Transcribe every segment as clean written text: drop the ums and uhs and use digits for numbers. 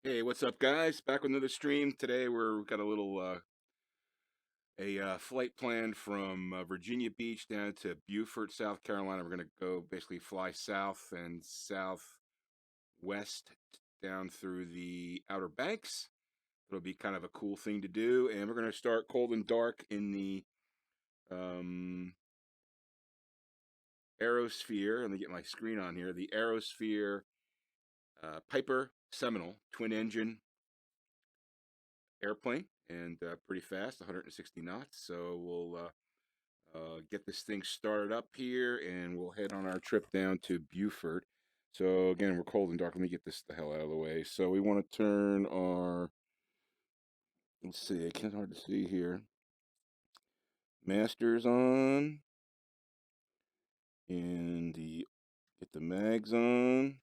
Hey, what's up, guys? Back with another stream. Today we've got a little flight planned from Virginia Beach down to Beaufort, South Carolina. We're gonna go basically fly south and southwest down through the Outer Banks. It'll be kind of a cool thing to do, and we're gonna start cold and dark in the um, AeroSphere. Let me get my screen on here. The AeroSphere Piper Seminole twin engine airplane, and pretty fast, 160 knots. So we'll get this thing started up here, and we'll head on our trip down to Beaufort. So again, we're cold and dark. Let me get this the hell out of the way. So we want to turn our, let's see, it's kind of hard to see here. Masters on, and get the mags on.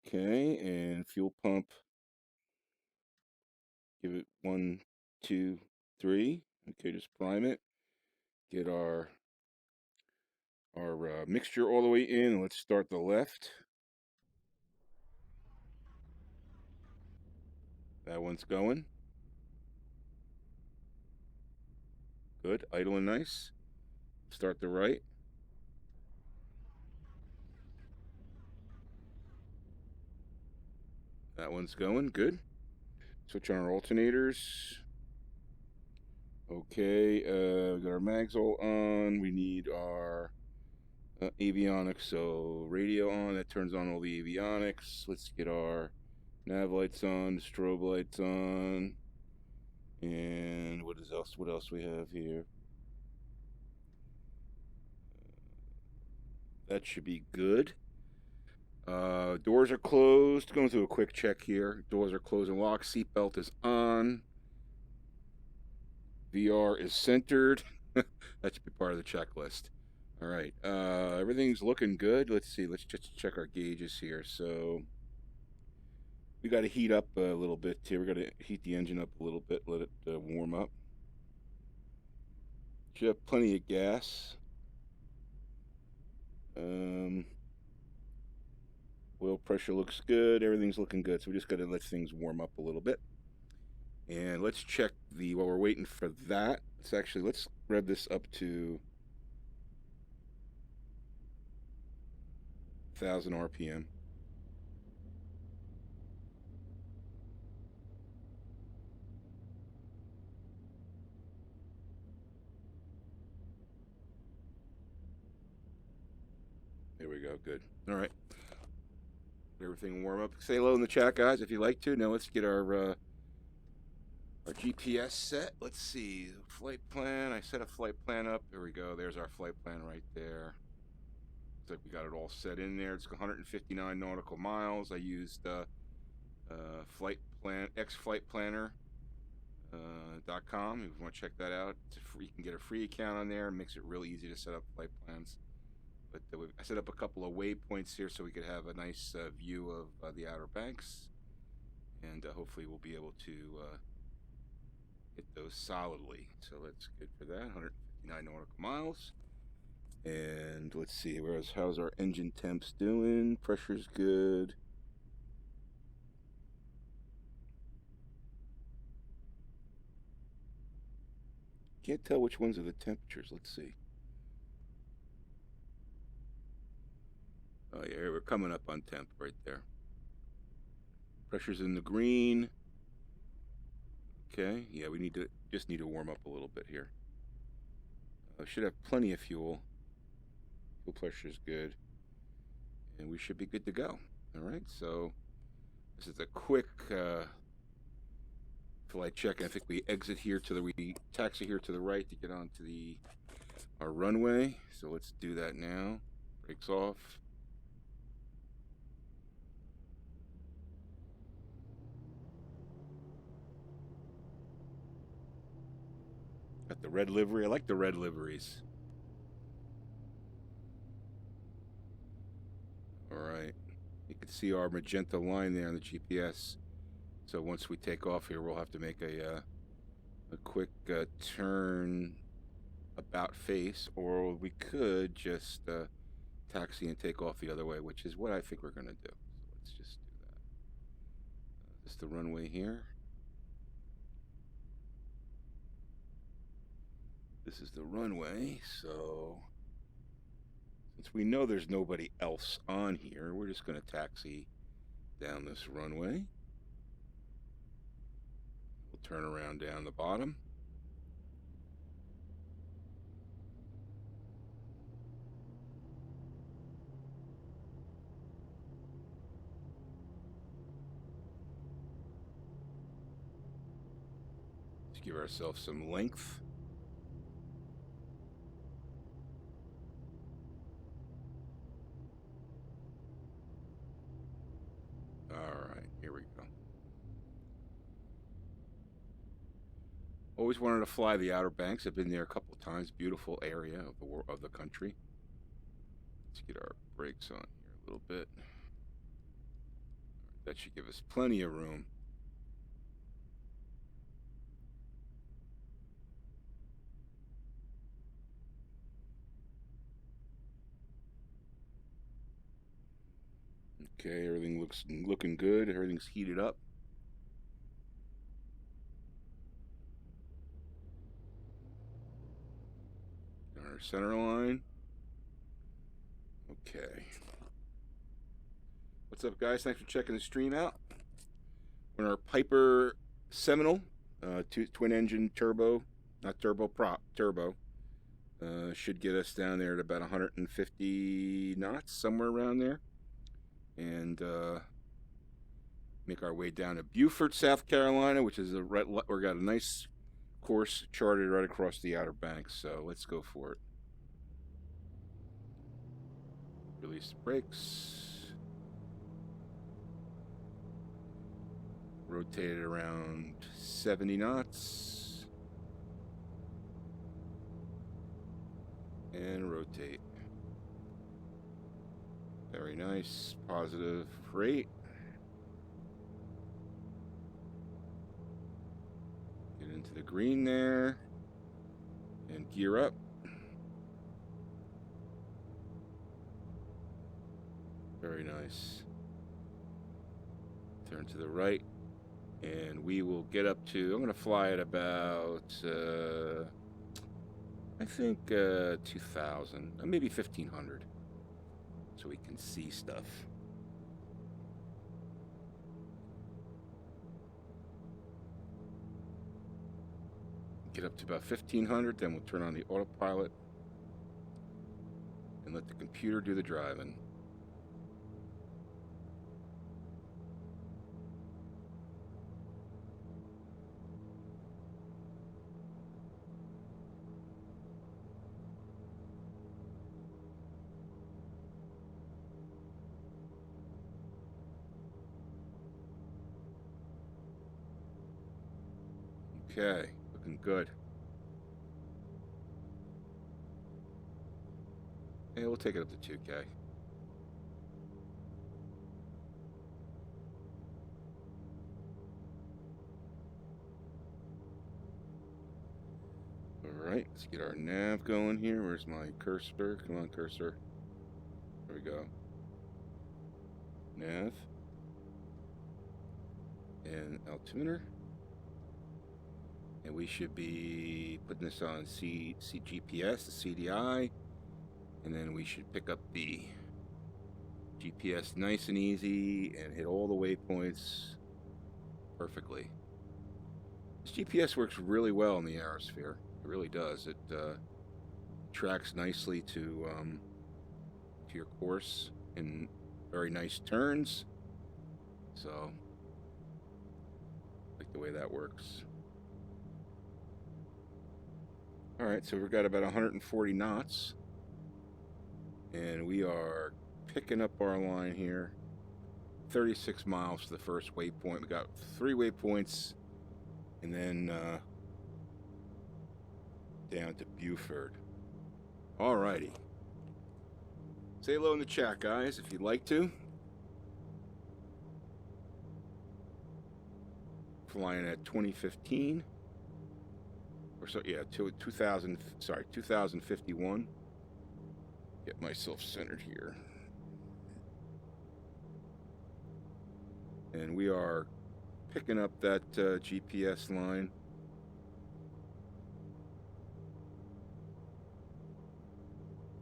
Okay, and fuel pump. Give it 1, 2, 3. Okay, just prime it. Get our mixture all the way in, and let's start the left. That one's going. Good, idle and nice. Start the right. That one's going, good. Switch on our alternators. Okay, we got our mags all on. We need our avionics, so radio on. That turns on all the avionics. Let's get our nav lights on, strobe lights on. And what else we have here? That should be good. Doors are closed. Going through a quick check here. Doors are closed and locked. Seatbelt is on. VR is centered. That should be part of the checklist. All right. Everything's looking good. Let's see. Let's just check our gauges here. So we got to heat up a little bit here. We got to heat the engine up a little bit. Let it warm up. Should have plenty of gas. Oil pressure looks good. Everything's looking good. So we just got to let things warm up a little bit. And let's check while we're waiting for that. Let's rev this up to 1,000 RPM. There we go. Good. All right. Everything warm up. Say hello in the chat, guys, if you like to. Now let's get our GPS set. Let's see. Flight plan. I set a flight plan up. There we go. There's our flight plan right there. Looks like we got it all set in there. It's 159 nautical miles. I used flight plan xflightplanner.com. If you want to check that out, you can get a free account on there. It makes it really easy to set up flight plans. But I set up a couple of waypoints here so we could have a nice view of the Outer Banks, and hopefully we'll be able to hit those solidly. So that's good for that. 159 nautical miles. And let's see, how's our engine temps doing? Pressure's good. Can't tell which ones are the temperatures. Let's see. Oh yeah, we're coming up on temp right there. Pressure's in the green. Okay, yeah, we just need to warm up a little bit here. Should have plenty of fuel. Fuel pressure's good, and we should be good to go. All right, so this is a quick flight check. I think we taxi here to the right to get onto our runway. So let's do that now. Brakes off. Got the red livery. I like the red liveries. All right. You can see our magenta line there on the GPS. So once we take off here, we'll have to make a quick turn about face, or we could just taxi and take off the other way, which is what I think we're going to do. So let's just do that. This is the runway here. This is the runway, so since we know there's nobody else on here, we're just going to taxi down this runway. We'll turn around down the bottom. Let's give ourselves some length. Always wanted to fly the Outer Banks. I've been there a couple of times. Beautiful area of the country. Let's get our brakes on here a little bit. That should give us plenty of room. Okay, everything looking good. Everything's heated up. Our center line. Okay. What's up, guys? Thanks for checking the stream out. We're in our Piper Seminole, twin engine turbo, not turboprop, turbo. Should get us down there at about 150 knots, somewhere around there. And make our way down to Beaufort, South Carolina, which is we got a nice course charted right across the Outer Banks. So let's go for it. Release the brakes. Rotate it around 70 knots. And rotate. Very nice. Positive rate. Get into the green there. And gear up. Very nice. Turn to the right. And we will get up to, I'm going to fly at about, I think 2,000, maybe 1,500. So we can see stuff. Get up to about 1,500, then we'll turn on the autopilot and let the computer do the driving. Okay, looking good. Yeah, we'll take it up to 2K. Alright, let's get our nav going here. Where's my cursor? Come on, cursor. There we go. Nav. And altimeter. And we should be putting this on GPS, the CDI, and then we should pick up the GPS nice and easy and hit all the waypoints perfectly. This GPS works really well in the AeroSphere. It really does. It tracks nicely to your course in very nice turns. So, I like the way that works. Alright, so we've got about 140 knots. And we are picking up our line here. 36 miles to the first waypoint. We got 3 waypoints. And then down to Beaufort. Alrighty. Say hello in the chat, guys, if you'd like to. Flying at 2015. Or so, yeah, 2051. Get myself centered here. And we are picking up that GPS line.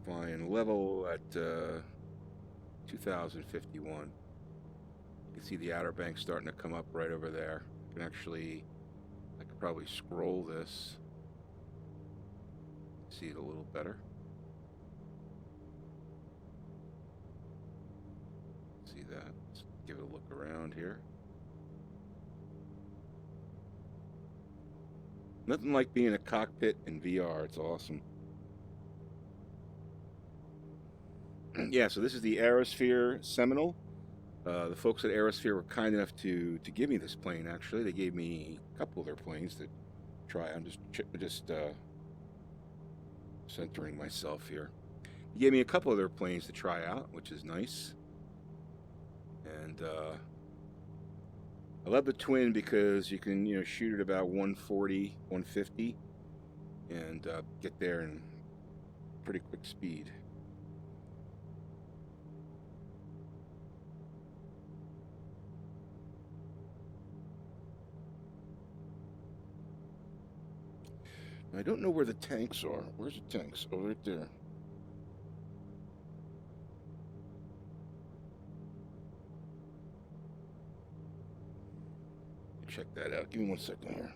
Flying level at 2051. You can see the Outer Banks starting to come up right over there. I can actually, I could probably scroll this, see it a little better. See that? Let's give it a look around here. Nothing like being in a cockpit in VR. It's awesome. Yeah, so this is the AeroSphere Seminole. The folks at AeroSphere were kind enough to give me this plane. Actually, they gave me a couple of their planes to try. I'm just centering myself here. They gave me a couple of their planes to try out, which is nice. And I love the twin because you can shoot at about 140, 150, and get there in pretty quick speed. I don't know where the tanks are. Where's the tanks? Oh, right there. Check that out. Give me 1 second here.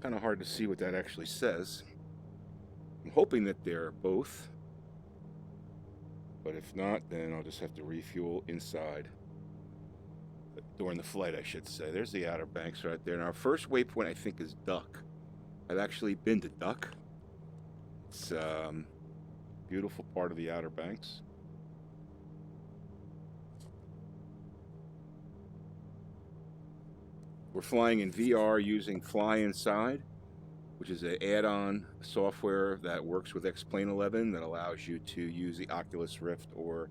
Kind of hard to see what that actually says. I'm hoping that they're both, but if not, then I'll just have to refuel inside during the flight, I should say. There's the Outer Banks right there. And our first waypoint, I think, is Duck. I've actually been to Duck. It's a beautiful part of the Outer Banks. We're flying in VR using FyInside, which is an add-on software that works with X-Plane 11 that allows you to use the Oculus Rift or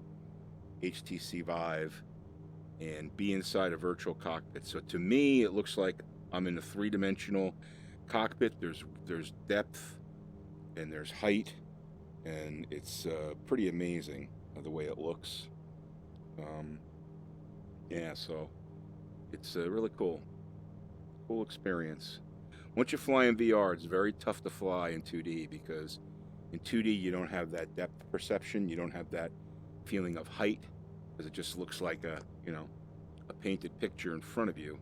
HTC Vive and be inside a virtual cockpit. So to me, it looks like I'm in a three-dimensional cockpit. There's depth and there's height, and it's pretty amazing the way it looks. Yeah, so it's really cool experience. Once you fly in VR, it's very tough to fly in 2D because in 2D you don't have that depth perception, you don't have that feeling of height, because it just looks like a painted picture in front of you.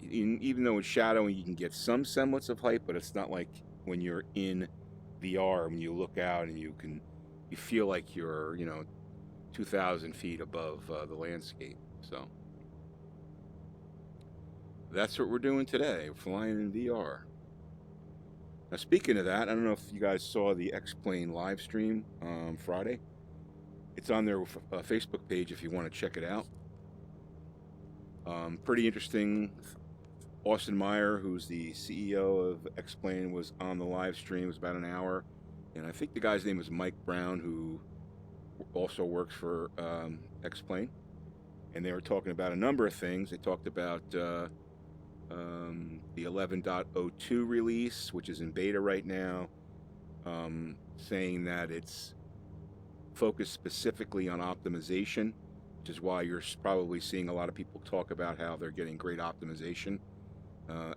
Even though it's shadowing, you can get some semblance of height, but it's not like when you're in VR, when you look out and you feel like you're 2,000 feet above the landscape. So that's what we're doing today, flying in VR. Now, speaking of that, I don't know if you guys saw the X-Plane live stream Friday. It's on their Facebook page if you want to check it out. Pretty interesting. Austin Meyer, who's the CEO of X-Plane, was on the live stream. It was about an hour. And I think the guy's name is Mike Brown, who also works for X-Plane. And they were talking about a number of things. They talked about the 11.02 release, which is in beta right now, saying that it's focused specifically on optimization, which is why you're probably seeing a lot of people talk about how they're getting great optimization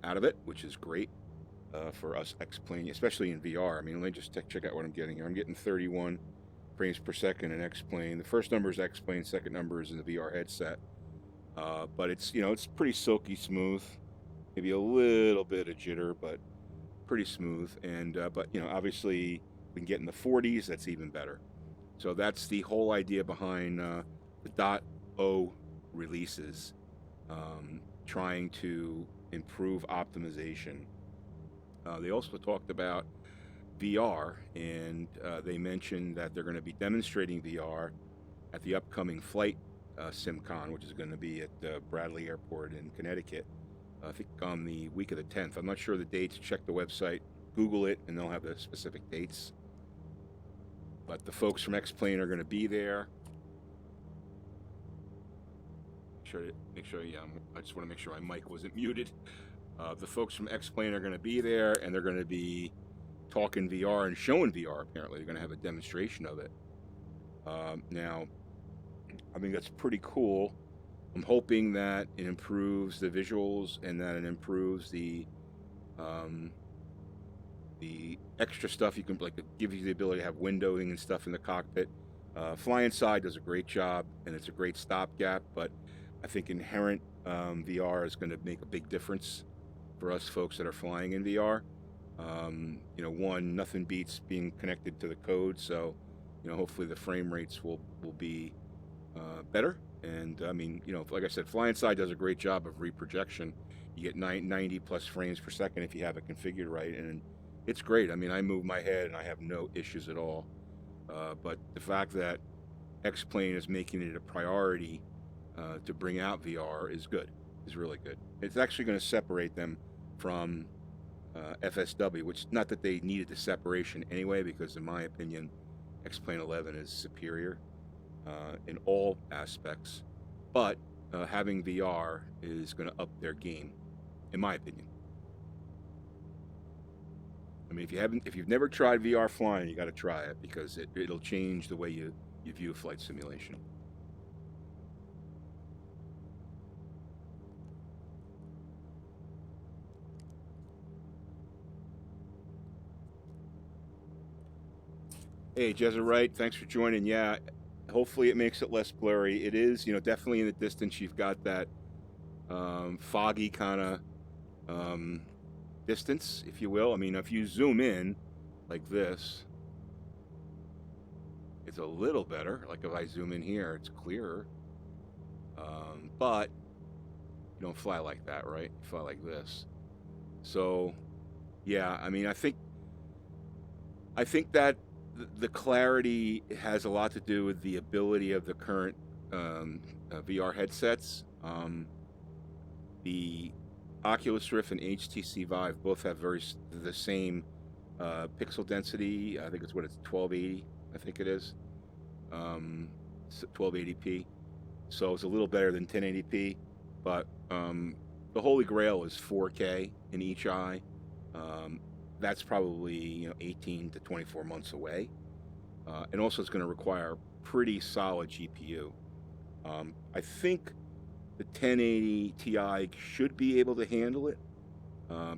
out of it, which is great for us X-Plane, especially in VR. I mean, let me just check out what I'm getting here. I'm getting 31 frames per second in X-Plane. The first number is X-Plane, second number is in the VR headset. But it's it's pretty silky smooth. Maybe a little bit of jitter, but pretty smooth. And but obviously we can get in the 40s. That's even better. So that's the whole idea behind the .0 releases, trying to improve optimization. They also talked about VR, and they mentioned that they're going to be demonstrating VR at the upcoming flight SimCon, which is going to be at Bradley Airport in Connecticut. I think on the week of the 10th. I'm not sure the dates. Check the website, Google it, and they'll have the specific dates. But the folks from X-Plane are going to be there. Make sure, yeah, I just want to make sure my mic wasn't muted. The folks from X-Plane are going to be there, and they're going to be talking VR and showing VR. Apparently, they're going to have a demonstration of it. Now, I think that's pretty cool. I'm hoping that it improves the visuals and that it improves the extra stuff. You can, like, it gives you the ability to have windowing and stuff in the cockpit. FyInside does a great job, and it's a great stopgap, but I think inherent VR is going to make a big difference for us folks that are flying in VR. You know, one, nothing beats being connected to the code, so, you know, hopefully the frame rates will be better. And I mean, you know, like I said, FyInside does a great job of reprojection. You get 90 plus frames per second if you have it configured right, and it's great. I mean, I move my head and I have no issues at all. But the fact that X-Plane is making it a priority to bring out VR is good, is really good. It's actually going to separate them from FSW, which, not that they needed the separation anyway, because in my opinion, X-Plane 11 is superior in all aspects, but having VR is going to up their game, in my opinion. I mean, if you've never tried VR flying, you got to try it, because it'll change the way you view flight simulation. Hey, Jezza, thanks for joining. Yeah, hopefully it makes it less blurry. It is, you know, definitely in the distance you've got that foggy kind of distance, if you will. I mean, if you zoom in like this, it's a little better. Like if I zoom in here, it's clearer. But you don't fly like that, right? You fly like this. So, yeah, I mean, I think that the clarity has a lot to do with the ability of the current VR headsets. The Oculus Rift and HTC Vive both have the same pixel density. I think it's 1280. I think it is 1280p. So it's a little better than 1080p, but the holy grail is 4K in each eye. That's probably, you know, 18 to 24 months away, and also it's going to require pretty solid GPU. I think the 1080 Ti should be able to handle it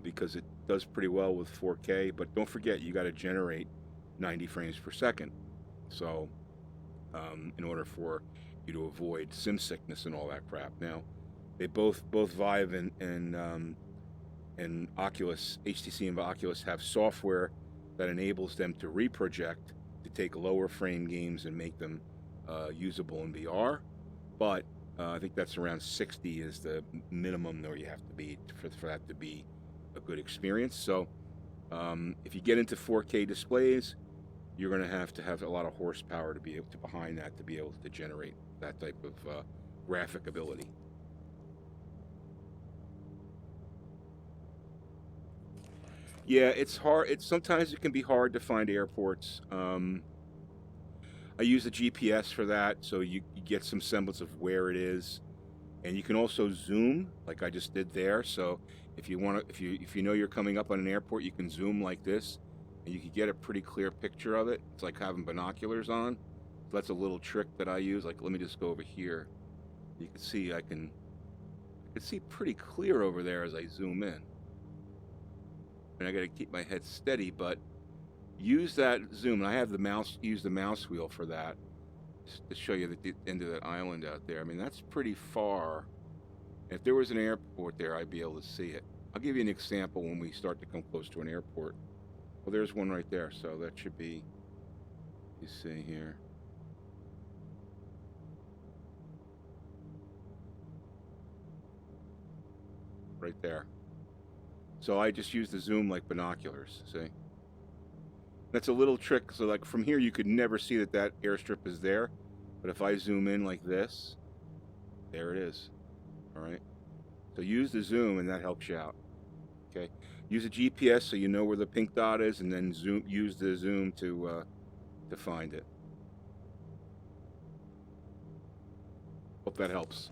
because it does pretty well with 4K. But don't forget, you got to generate 90 frames per second. So in order for you to avoid sim sickness and all that crap. Now, they both Vive and Oculus, HTC and Oculus, have software that enables them to reproject, to take lower frame games and make them usable in VR. But I think that's around 60 is the minimum where you have to be for that to be a good experience. So if you get into 4K displays, you're going to have a lot of horsepower to be able to behind that to be able to generate that type of graphic ability. Yeah, it's hard. Sometimes it can be hard to find airports. I use the GPS for that, so you get some semblance of where it is, and you can also zoom, like I just did there. So if you want to, if you know you're coming up on an airport, you can zoom like this, and you can get a pretty clear picture of it. It's like having binoculars on. So that's a little trick that I use. Like, let me just go over here. You can see I can see pretty clear over there as I zoom in. And I got to keep my head steady, but use that zoom. And I have use the mouse wheel for that, just to show you the end of that island out there. I mean, that's pretty far. If there was an airport there, I'd be able to see it. I'll give you an example when we start to come close to an airport. Well, there's one right there, so that should be, you see here. Right there. So I just use the zoom like binoculars, see? That's a little trick. So like from here, you could never see that airstrip is there. But if I zoom in like this, there it is. All right. So use the zoom and that helps you out. Okay. Use a GPS so you know where the pink dot is, and then use the zoom to to find it. Hope that helps.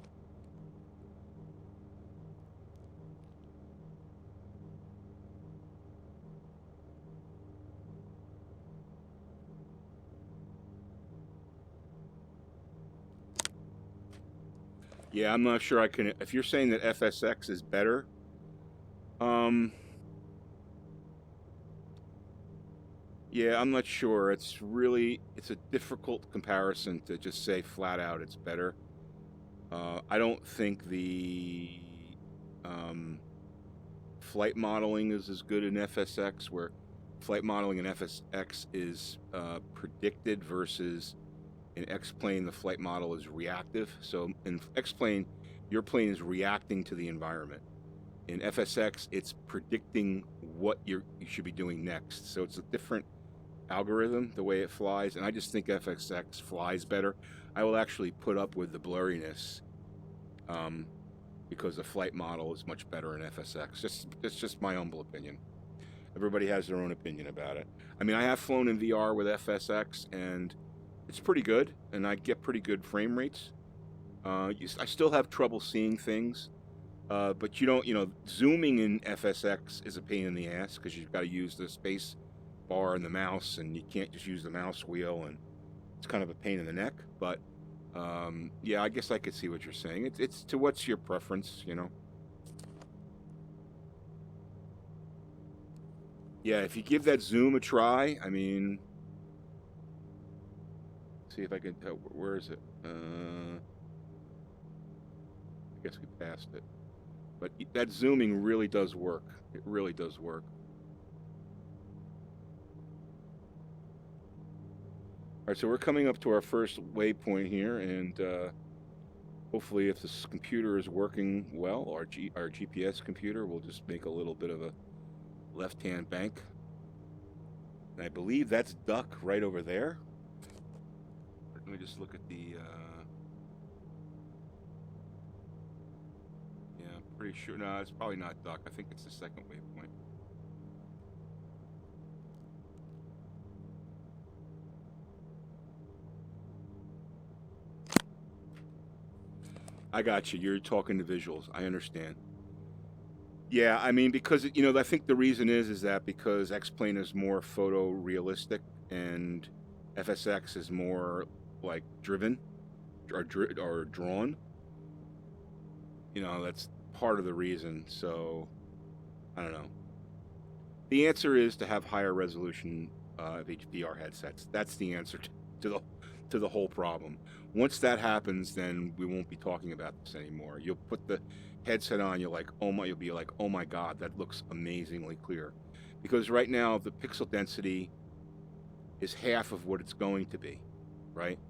Yeah, I'm not sure I can. If you're saying that FSX is better, yeah, I'm not sure. It's a difficult comparison to just say flat out it's better. I don't think the flight modeling is as good in FSX, where flight modeling in FSX is predicted versus in X-plane the flight model is reactive. So in X-plane, your plane is reacting to the environment. In FSX, it's predicting what you should be doing next. So it's a different algorithm, the way it flies, and I just think FSX flies better. I will actually put up with the blurriness because the flight model is much better in FSX. It's just my humble opinion. Everybody has their own opinion about it. I mean, I have flown in VR with FSX, and it's pretty good, and I get pretty good frame rates. I still have trouble seeing things, but zooming in FSX is a pain in the ass because you've got to use the space bar and the mouse, and you can't just use the mouse wheel, and it's kind of a pain in the neck. But yeah, I guess I could see what you're saying. It's to what's your preference, you know? Yeah, if you give that zoom a try, I mean, see if I can. Where is it? I guess we passed it. But that zooming really does work. It really does work. All right, so we're coming up to our first waypoint here, and hopefully if this computer is working well, our GPS computer, will just make a little bit of a left-hand bank. And I believe that's duck right over there. Let me just look at the... yeah, I'm pretty sure. No, it's probably not duck. I think it's the second waypoint. I got you. You're talking to visuals. I understand. Yeah, I mean, because, I think the reason is that because X-plane is more photorealistic and FSX is more like driven or drawn. That's part of the reason. So, I don't know. The answer is to have higher resolution VR headsets. That's the answer to the whole problem. Once that happens, then we won't be talking about this anymore. You'll put the headset on, you'll be like, oh my God, that looks amazingly clear. Because right now the pixel density is half of what it's going to be, right?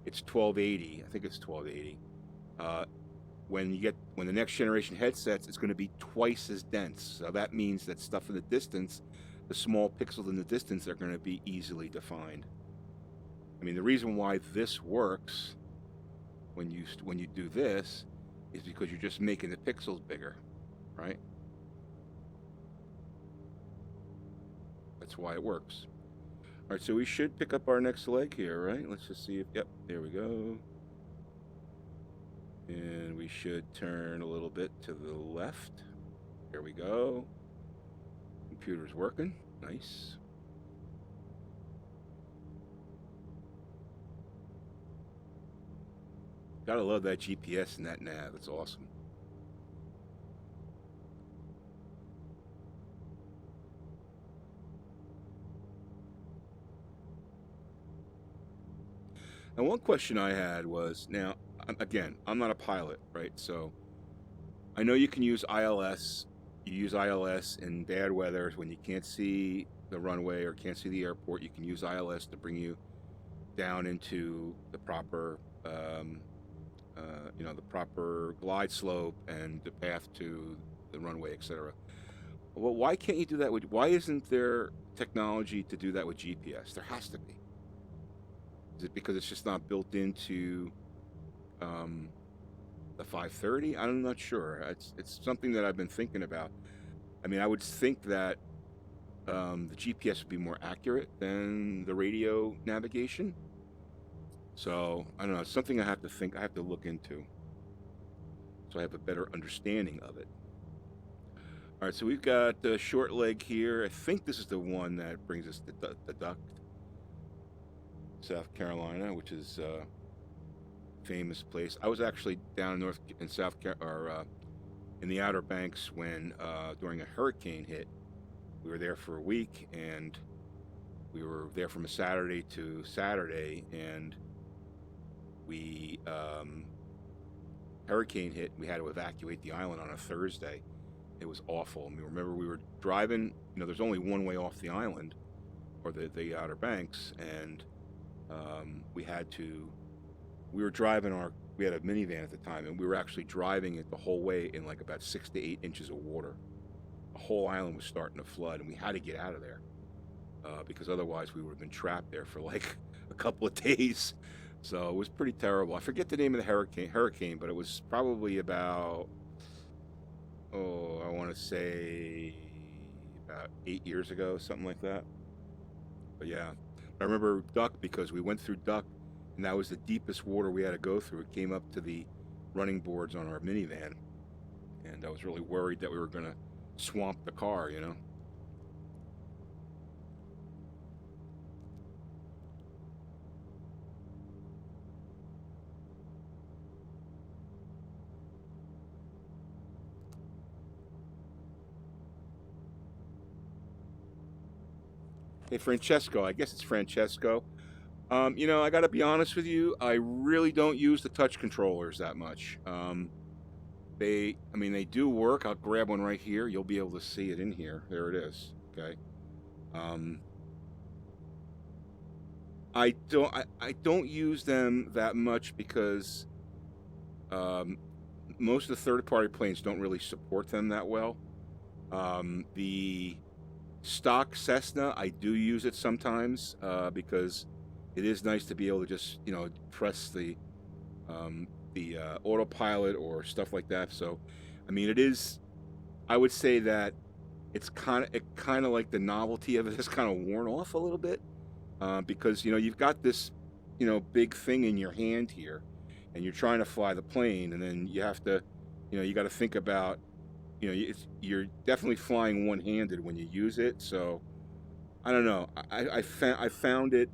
It's 1280. I think it's 1280. When the next generation headsets, it's going to be twice as dense. So that means that stuff in the distance, the small pixels in the distance, are going to be easily defined. I mean, the reason why this works when you do this is because you're just making the pixels bigger, right? That's why it works. All right, so we should pick up our next leg here, right? Let's just see if, yep, there we go. And we should turn a little bit to the left. There we go. Computer's working. Nice. Gotta love that GPS and that nav. It's awesome. And one question I had was, now, again, I'm not a pilot, right? So I know you can use ILS. You use ILS in bad weather when you can't see the runway or can't see the airport. You can use ILS to bring you down into the proper, the proper glide slope and the path to the runway, etc. Well, why can't you do that why isn't there technology to do that with GPS? There has to be. Is it because it's just not built into the 530? I'm not sure. It's something that I've been thinking about. I mean, I would think that the GPS would be more accurate than the radio navigation. So I don't know. It's something I have to look into, so I have a better understanding of it. All right, so we've got the short leg here. I think this is the one that brings us to the Duck, South Carolina, which is a famous place. I was actually down in South Carolina, in the Outer Banks when during a hurricane hit. We were there for a week, and we were there from a Saturday to Saturday, and we hurricane hit. We had to evacuate the island on a Thursday. It was awful. I mean, remember, we were driving, there's only one way off the island, or the Outer Banks, and we were driving we had a minivan at the time, and we were actually driving it the whole way in like about 6 to 8 inches of water. The whole island was starting to flood, and we had to get out of there because otherwise we would have been trapped there for like a couple of days. So it was pretty terrible. I forget the name of the hurricane, but it was probably about, I want to say about 8 years ago, something like that. But yeah, I remember Duck because we went through Duck, and that was the deepest water we had to go through. It came up to the running boards on our minivan, and I was really worried that we were going to swamp the car, Hey, Francesco, I guess it's Francesco. I got to be honest with you. I really don't use the touch controllers that much. They do work. I'll grab one right here. You'll be able to see it in here. There it is. Okay. I don't use them that much because most of the third-party planes don't really support them that well. The stock Cessna, I do use it sometimes because it is nice to be able to just press the autopilot or stuff like that. So I would say that it's kind of like the novelty of it has kind of worn off a little bit because you've got this big thing in your hand here, and you're trying to fly the plane, and then you have to you got to think about you're definitely flying one-handed when you use it. So I don't know. I found it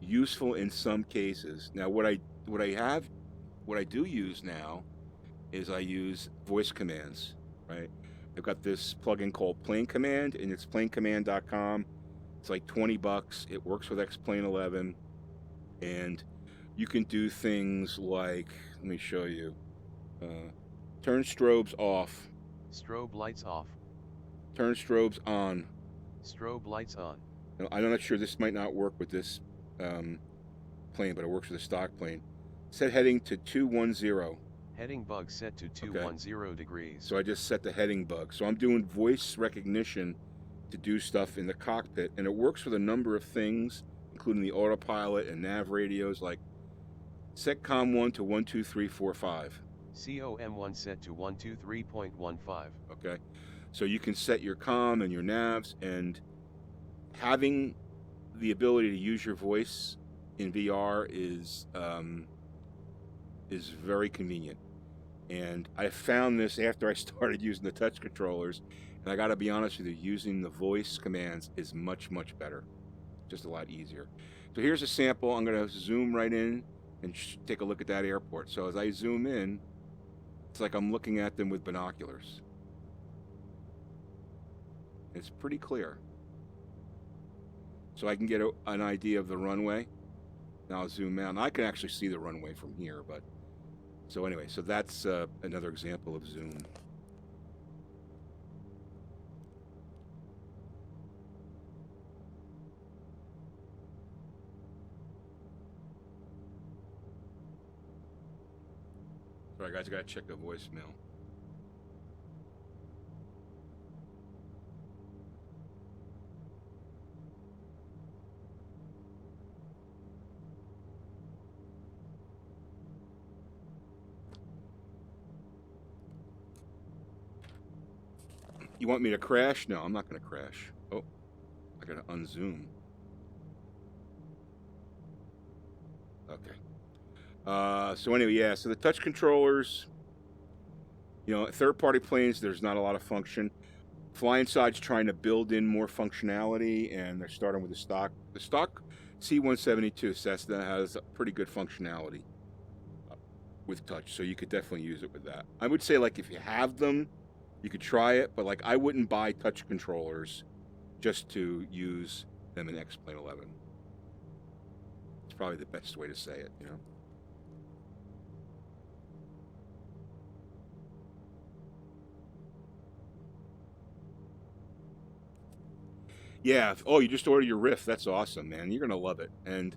useful in some cases. Now, what I do use now is I use voice commands. Right? I've got this plugin called Plane Command, and it's planecommand.com. It's like $20. It works with X-Plane 11, and you can do things like, let me show you. Turn strobes off. Strobe lights off. Turn strobes on. Strobe lights on. Now, I'm not sure, this might not work with this plane, but it works with the stock plane. Set heading to 210. Heading bug set to 210 degrees. So I just set the heading bug. So I'm doing voice recognition to do stuff in the cockpit, and it works with a number of things, including the autopilot and nav radios, like set COM1 to 12345. COM1 set to 123.15. Okay, so you can set your COM and your navs, and having the ability to use your voice in VR is very convenient. And I found this after I started using the touch controllers, and I got to be honest with you, using the voice commands is much, much better. Just a lot easier. So here's a sample. I'm going to zoom right in and take a look at that airport. So as I zoom in, it's like I'm looking at them with binoculars. It's pretty clear. So I can get an idea of the runway. Now I'll zoom out. And I can actually see the runway from here, but so anyway, so that's another example of zoom. Sorry guys, I gotta check the voicemail. You want me to crash? No, I'm not going to crash. Oh, I got to unzoom. Okay. So anyway, yeah, so the touch controllers, you know, third-party planes, there's not a lot of function. FlyInside's trying to build in more functionality, and they're starting with the stock. The stock C-172 Cessna has pretty good functionality with touch, so you could definitely use it with that. I would say, like, if you have them, you could try it, but, like, I wouldn't buy touch controllers just to use them in X-Plane 11. It's probably the best way to say it, you know? Yeah. Oh, you just ordered your Rift. That's awesome, man. You're gonna love it. And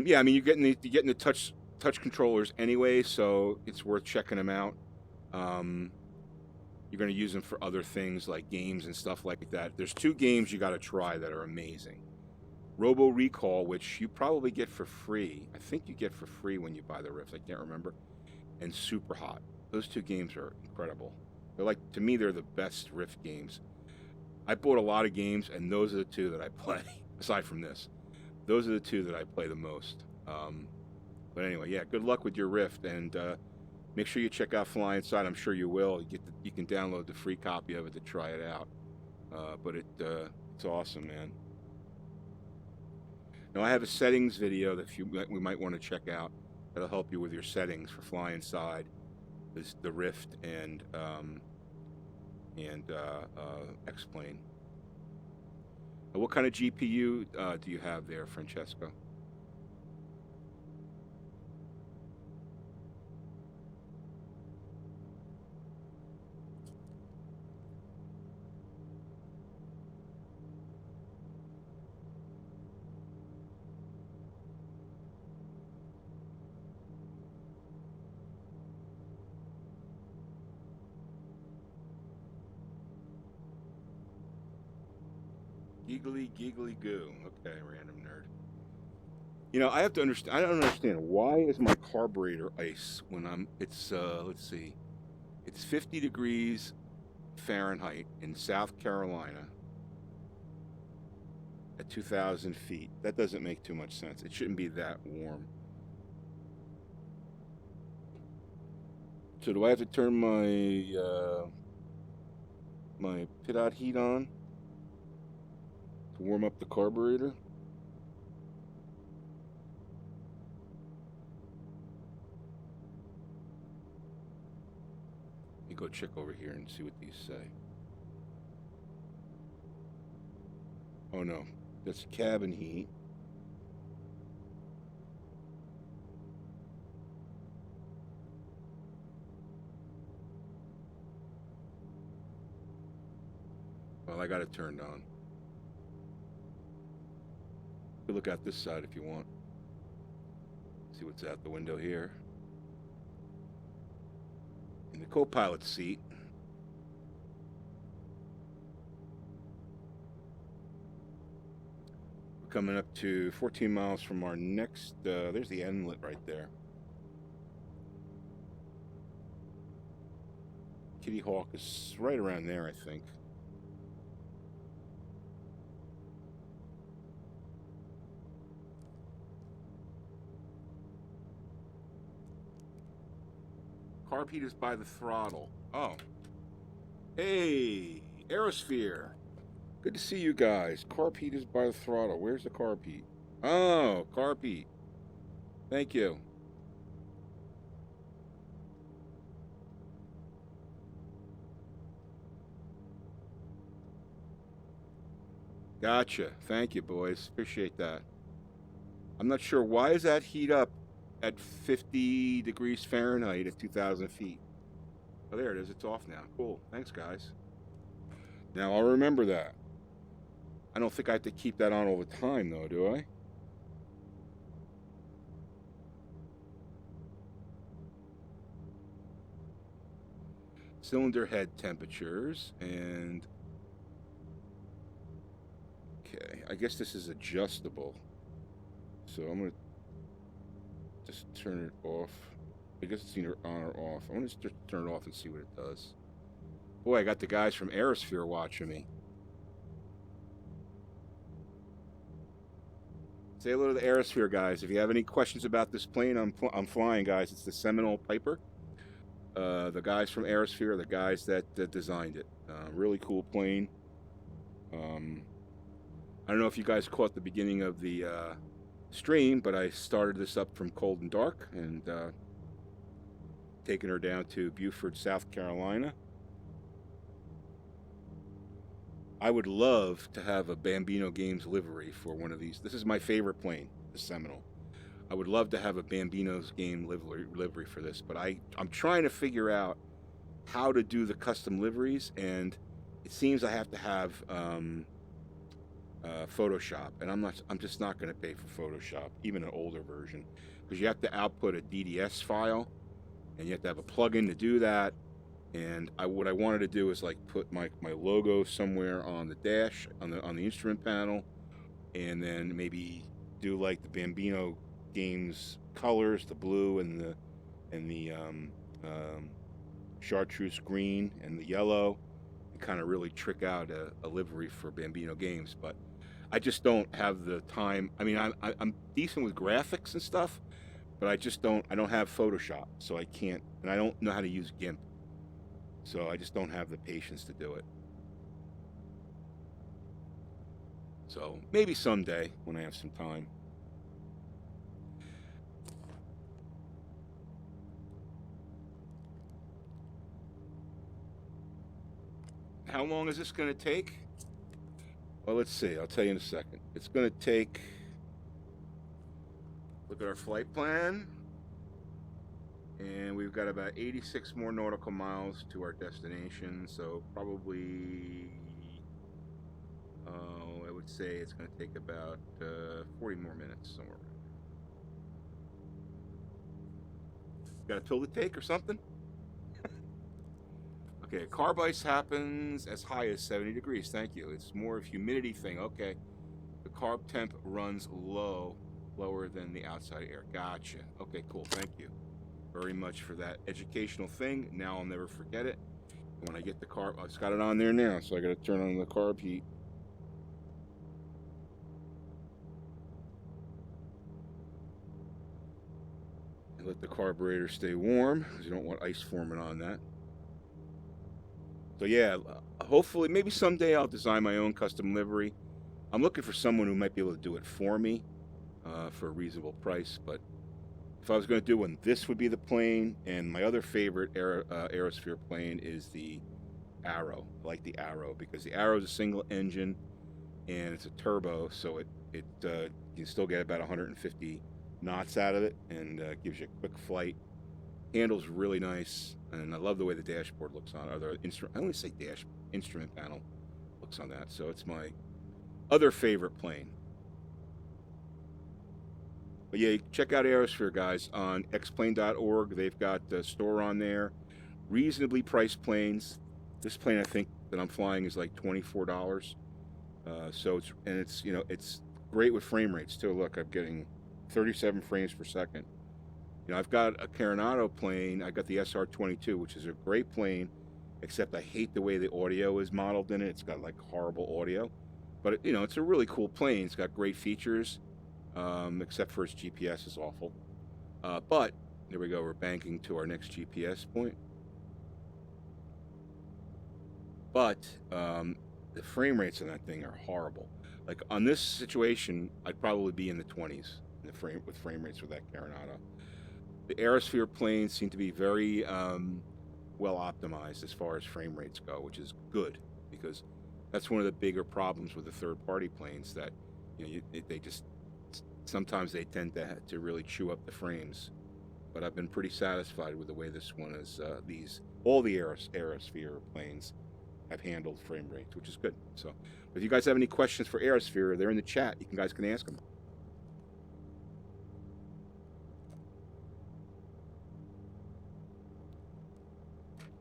yeah, I mean, you're getting the touch controllers anyway, so it's worth checking them out. You're gonna use them for other things like games and stuff like that. There's 2 games you got to try that are amazing. Robo Recall, which you probably get for free. I think you get for free when you buy the Rift. I can't remember. And Super Hot. Those 2 games are incredible. They're like, to me, they're the best Rift games. I bought a lot of games, and those are the 2 that I play. Aside from this, those are the 2 that I play the most. But anyway, yeah, good luck with your Rift, and make sure you check out FlyInside. I'm sure you will. You can download the free copy of it to try it out. But it's awesome, man. Now I have a settings video that we might want to check out. That'll help you with your settings for FlyInside, the Rift, and X-Plane. What kind of GPU do you have there, Francesco? Giggly goo. Okay, random nerd. You know, I have to understand. I don't understand, why is my carburetor ice when it's let's see, it's 50 degrees Fahrenheit in South Carolina at 2,000 feet. That doesn't make too much sense. It shouldn't be that warm. So do I have to turn my my pitot heat on to warm up the carburetor? Let me go check over here and see what these say. Oh no, that's cabin heat. Well, I got it turned on. You can look out this side if you want. See what's out the window here. In the co-pilot seat, we're coming up to 14 miles from our next, there's the inlet right there. Kitty Hawk is right around there, I think. Carb heat is by the throttle. Oh. Hey, AeroSphere. Good to see you guys. Carb heat is by the throttle. Where's the carb heat? Oh, carb heat. Thank you. Gotcha. Thank you, boys. Appreciate that. I'm not sure, why is that heat up at 50 degrees Fahrenheit at 2,000 feet? Oh, there it is. It's off now. Cool. Thanks, guys. Now, I'll remember that. I don't think I have to keep that on all the time, though, do I? Cylinder head temperatures, and... Okay, I guess this is adjustable. So I'm going to just turn it off. I guess it's either on or off. I'm going to just turn it off and see what it does. Boy, I got the guys from AeroSphere watching me. Say hello to the AeroSphere guys. If you have any questions about this plane I'm flying, guys, it's the Seminole Piper. The guys from AeroSphere are the guys that designed it. Really cool plane. I don't know if you guys caught the beginning of the stream, but I started this up from cold and dark and taking her down to Beaufort, South Carolina. I would love to have a Bambino Games livery for one of these. This is my favorite plane, the Seminole. I would love to have a Bambino's Game livery for this, but I'm trying to figure out how to do the custom liveries, and it seems I have to have Photoshop, and I'm just not going to pay for Photoshop, even an older version, because you have to output a DDS file, and you have to have a plugin to do that. And what I wanted to do is like put my logo somewhere on the dash, on the instrument panel, and then maybe do like the Bambino Games colors, the blue and the chartreuse green and the yellow, and kind of really trick out a livery for Bambino Games. But I just don't have the time. I mean, I'm decent with graphics and stuff, but I don't have Photoshop, so I can't, and I don't know how to use GIMP. So I just don't have the patience to do it. So maybe someday when I have some time. How long is this going to take? Well, let's see. I'll tell you in a second. It's going to take... Look at our flight plan. And we've got about 86 more nautical miles to our destination, so probably, I would say it's going to take about 40 more minutes somewhere. Got a pill to take or something? Okay, carb ice happens as high as 70 degrees. Thank you. It's more of a humidity thing. Okay. The carb temp runs lower than the outside air. Gotcha. Okay, cool. Thank you very much for that educational thing. Now I'll never forget it. When I get the carb, I've got it on there now, so I got to turn on the carb heat. And let the carburetor stay warm, because you don't want ice forming on that. So yeah, hopefully, maybe someday I'll design my own custom livery. I'm looking for someone who might be able to do it for me for a reasonable price, but if I was going to do one, this would be the plane. And my other favorite AeroSphere plane is the Arrow. I like the Arrow because the Arrow is a single engine and it's a turbo, so it you can still get about 150 knots out of it, and gives you a quick flight. Handles really nice, and I love the way the dashboard looks on it. Or the instrument, I only say instrument panel looks on that. So it's my other favorite plane. But yeah, check out AeroSphere, guys, on xplane.org. They've got the store on there. Reasonably priced planes. This plane, I think, that I'm flying is like $24. So it's great with frame rates too. Look, I'm getting 37 frames per second. I've got a Coronado plane. I got the SR-22, which is a great plane, except I hate the way the audio is modeled in it. It's got like horrible audio, but it's a really cool plane. It's got great features. Except for its GPS is awful. But there we go. We're banking to our next GPS point. But the frame rates on that thing are horrible. Like on this situation, I'd probably be in the 20s with frame rates with that Coronado. The AeroSphere planes seem to be very well optimized as far as frame rates go, which is good, because that's one of the bigger problems with the third-party planes, that they just sometimes they tend to really chew up the frames. But I've been pretty satisfied with the way this one is. All the AeroSphere planes have handled frame rates, which is good. So if you guys have any questions for AeroSphere, they're in the chat. You guys can ask them.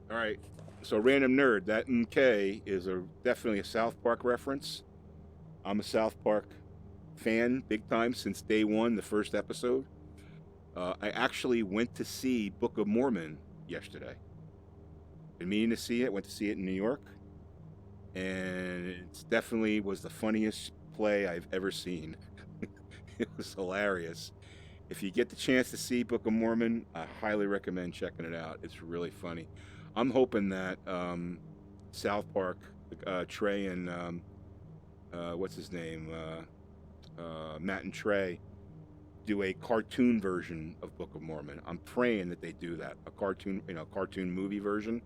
All right. So random nerd, that MK is definitely a South Park reference. I'm a South Park fan big time since day one, the first episode. I actually went to see Book of Mormon yesterday, been meaning to see it. Went to see it in New York, and it definitely was the funniest play I've ever seen. It was hilarious. If you get the chance to see Book of Mormon, I highly recommend checking it out. It's really funny. I'm hoping that South Park, Trey and what's his name, Matt and Trey, do a cartoon version of Book of Mormon. I'm praying that they do that, a cartoon, cartoon movie version.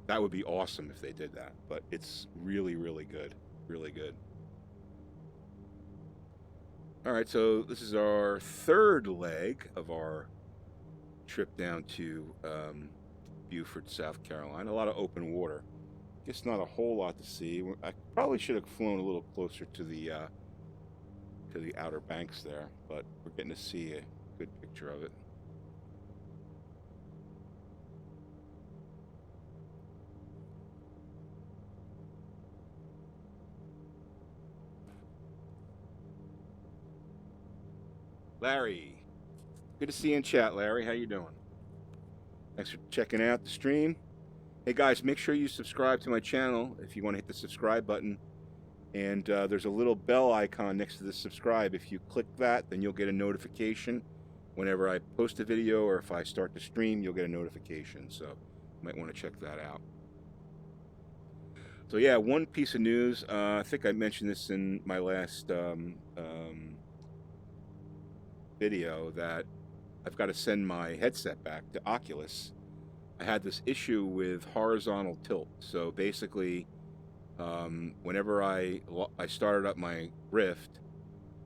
That would be awesome if they did that. But it's really, really good, really good. All right, so this is our third leg of our trip down to Beaufort, South Carolina. A lot of open water. Guess not a whole lot to see. I probably should have flown a little closer to the Outer Banks there, but we're getting to see a good picture of it. Larry, good to see you in chat, Larry. How you doing? Thanks for checking out the stream. Hey guys, make sure you subscribe to my channel if you want to hit the subscribe button. And there's a little bell icon next to the subscribe. If you click that, then you'll get a notification. Whenever I post a video or if I start the stream, you'll get a notification. So you might want to check that out. So yeah, one piece of news. I think I mentioned this in my last video, that I've got to send my headset back to Oculus. I had this issue with horizontal tilt. So basically, whenever I started up my Rift,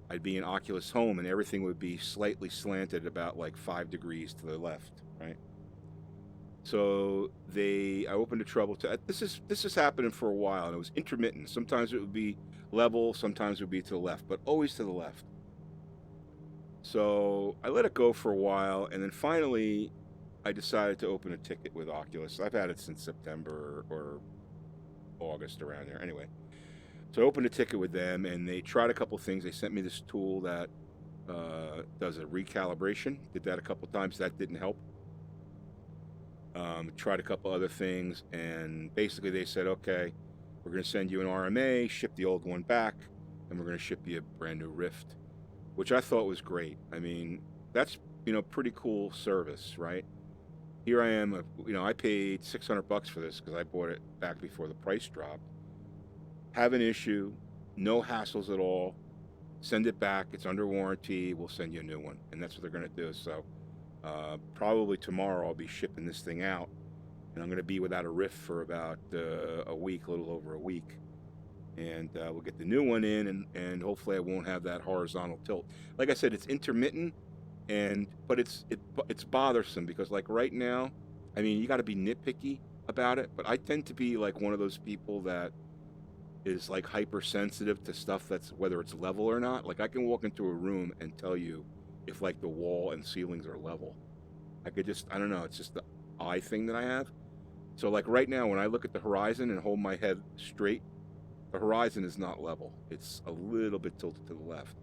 I'd be in Oculus Home and everything would be slightly slanted about like 5 degrees to the left, right? So I opened a trouble. This is happening for a while, and it was intermittent. Sometimes it would be level, sometimes it would be to the left, but always to the left. So I let it go for a while, and then finally I decided to open a ticket with Oculus. I've had it since September or August, around there. Anyway, so I opened a ticket with them, and they tried a couple things. They sent me this tool that does a recalibration. Did that a couple times. That didn't help. Tried a couple other things, and basically they said, okay, we're going to send you an RMA, ship the old one back, and we're going to ship you a brand new Rift, which I thought was great. I mean, that's, pretty cool service, right? Here I am, I paid $600 for this because I bought it back before the price dropped. Have an issue, no hassles at all. Send it back. It's under warranty. We'll send you a new one, and that's what they're going to do. So probably tomorrow I'll be shipping this thing out, and I'm going to be without a Rift for about a week, a little over a week. And we'll get the new one in, and hopefully I won't have that horizontal tilt. Like I said, it's intermittent, but it's bothersome because, like, right now, I mean, you got to be nitpicky about it, but I tend to be like one of those people that is like hypersensitive to stuff that's, whether it's level or not. Like, I can walk into a room and tell you if like the wall and ceilings are level. I don't know, it's just the eye thing that I have. So like right now, when I look at the horizon and hold my head straight, the horizon is not level. It's a little bit tilted to the left.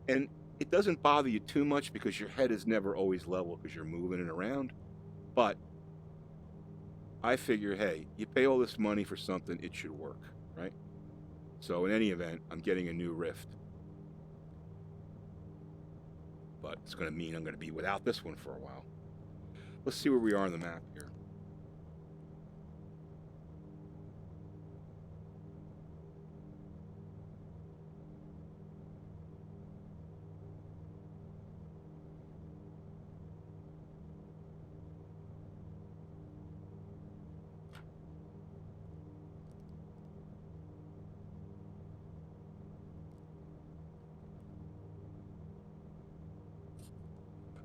And it doesn't bother you too much because your head is never always level because you're moving it around. But I figure, hey, you pay all this money for something, it should work, right? So in any event, I'm getting a new Rift. But it's going to mean I'm going to be without this one for a while. Let's see where we are on the map here.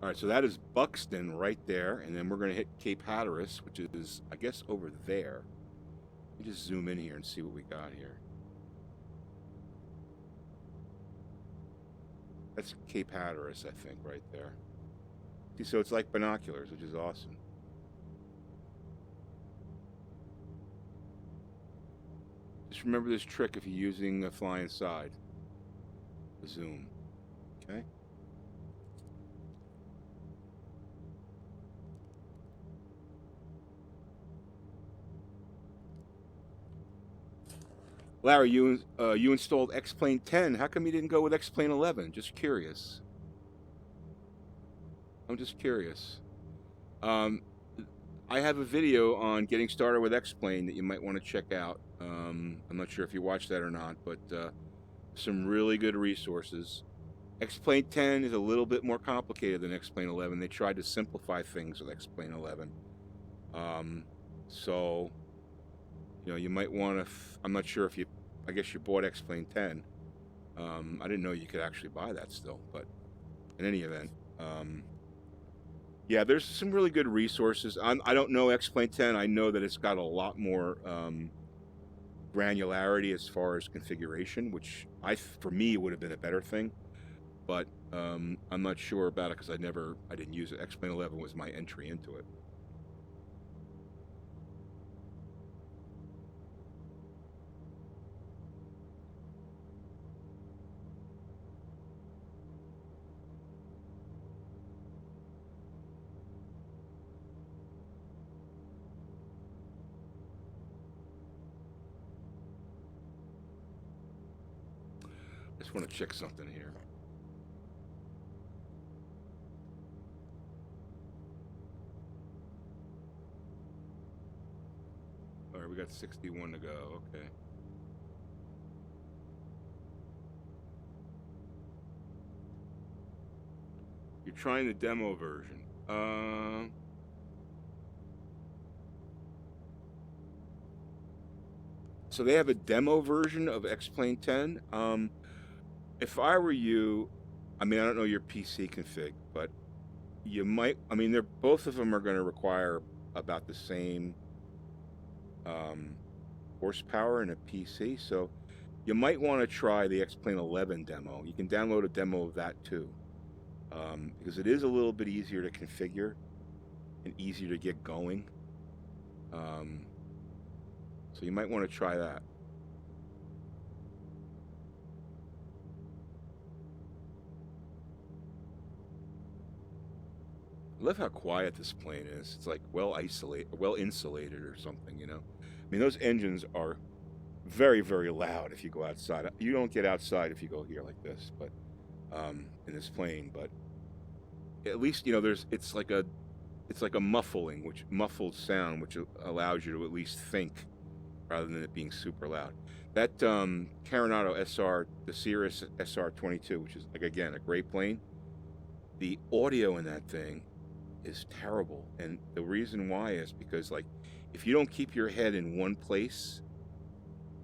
All right, so that is Buxton right there, and then we're going to hit Cape Hatteras, which is, I guess, over there. Let me just zoom in here and see what we got here. That's Cape Hatteras, I think, right there. See, so it's like binoculars, which is awesome. Just remember this trick if you're using a FyInside. Zoom. Okay? Larry, you installed X-Plane 10. How come you didn't go with X-Plane 11? Just curious. I'm just curious. I have a video on getting started with X-Plane that you might want to check out. I'm not sure if you watched that or not, but some really good resources. X-Plane 10 is a little bit more complicated than X-Plane 11. They tried to simplify things with X-Plane 11. So, you might want to... I'm not sure if you... I guess you bought X-Plane 10. I didn't know you could actually buy that still, but in any event... yeah, there's some really good resources. I don't know X-Plane 10. I know that it's got a lot more granularity as far as configuration, which for me would have been a better thing. But I'm not sure about it because I didn't use it. X-Plane 11 was my entry into it. I just want to check something here. All right, we got 61 to go. Okay. You're trying the demo version. So they have a demo version of X-Plane 10. If I were you, I mean, I don't know your PC config, but you might, I mean, both of them are going to require about the same horsepower in a PC, so you might want to try the X-Plane 11 demo. You can download a demo of that too, because it is a little bit easier to configure and easier to get going. So you might want to try that. I love how quiet this plane is. It's like well insulated or something, I mean, those engines are very, very loud if you go outside. You don't get outside if you go here like this, but in this plane, but at least, it's like a muffled sound, which allows you to at least think rather than it being super loud. That Coronado SR, the Cirrus SR22, which is, like, again, a great plane, the audio in that thing is terrible. And the reason why is because, like, if you don't keep your head in one place,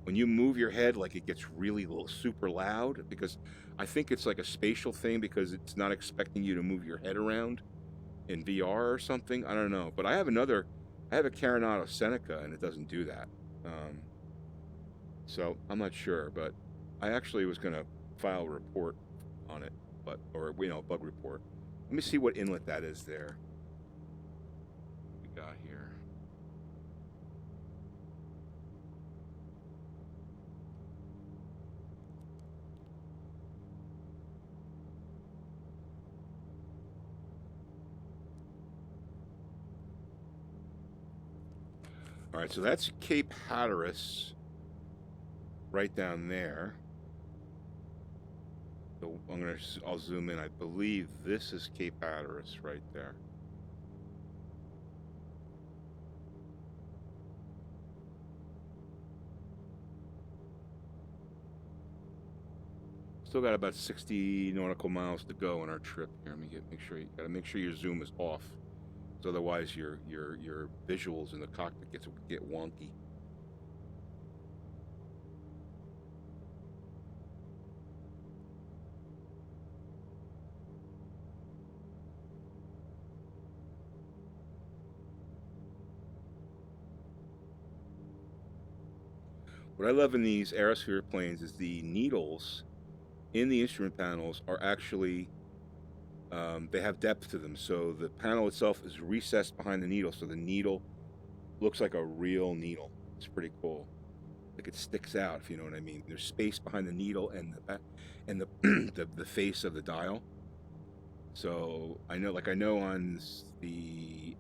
when you move your head, like, it gets really super loud, because I think it's like a spatial thing because it's not expecting you to move your head around in VR or something. I don't know. But I have a Coronado Seneca and it doesn't do that. So I'm not sure, but I actually was going to file a report on it, or bug report. Let me see what inlet that is there. We got here. All right, so that's Cape Hatteras right down there. So I'll zoom in. I believe this is Cape Hatteras right there. Still got about 60 nautical miles to go on our trip here. Let me make sure your zoom is off, because otherwise your visuals in the cockpit get wonky. What I love in these AeroSphere planes is the needles in the instrument panels are actually, they have depth to them. So the panel itself is recessed behind the needle, so the needle looks like a real needle. It's pretty cool. Like, it sticks out, if you know what I mean. There's space behind the needle and the face of the dial. So I know on the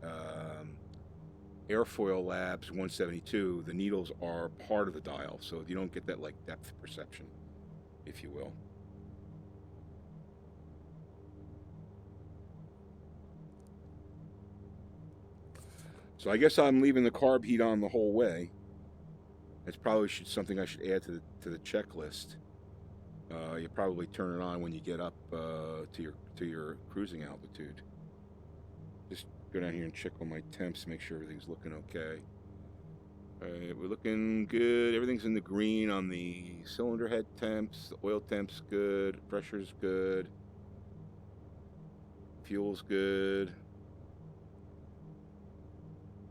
Airfoil Labs 172, the needles are part of the dial, so you don't get that like depth perception, if you will. So I guess I'm leaving the carb heat on the whole way. It's probably something I should add to the checklist. You probably turn it on when you get up to your cruising altitude. Just go down here and check on my temps, make sure everything's looking okay. All right, we're looking good. Everything's in the green on the cylinder head temps. The oil temps good. Pressure's good. Fuel's good.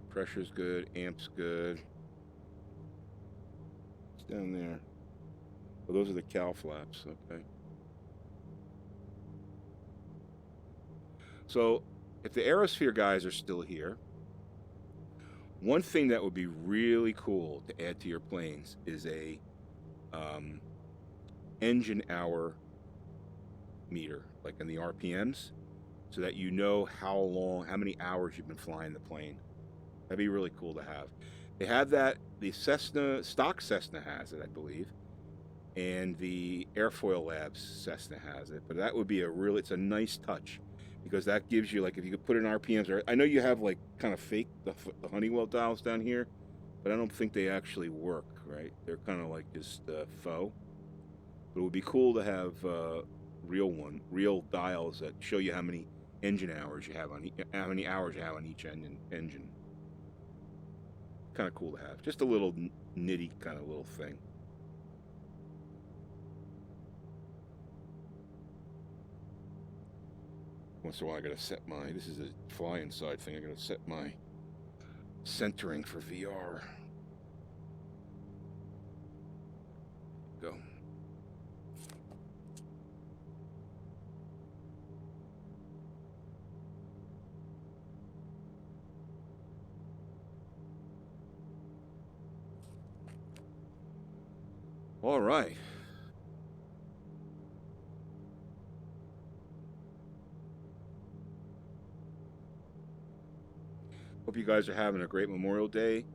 Pressure's good. Amp's good. It's down there. Oh, those are the cowl flaps. Okay. So, if the AeroSphere guys are still here, one thing that would be really cool to add to your planes is a engine hour meter, like in the RPMs, so that you know how many hours you've been flying the plane. That'd be really cool to have. They have that. The stock Cessna has it, I believe, and the Airfoil Labs Cessna has it. But that would be it's a nice touch, because that gives you, like, if you could put in RPMs, or I know you have like kind of fake the Honeywell dials down here, but I don't think they actually work, right? They're kind of like just faux. But it would be cool to have real dials that show you how many engine hours you have on how many hours you have on each engine. Kind of cool to have. Just a little nitty kind of little thing. Once in a while I gotta set this is a FyInside thing, I gotta set my centering for VR. Go. All right. Hope you guys are having a great Memorial Day.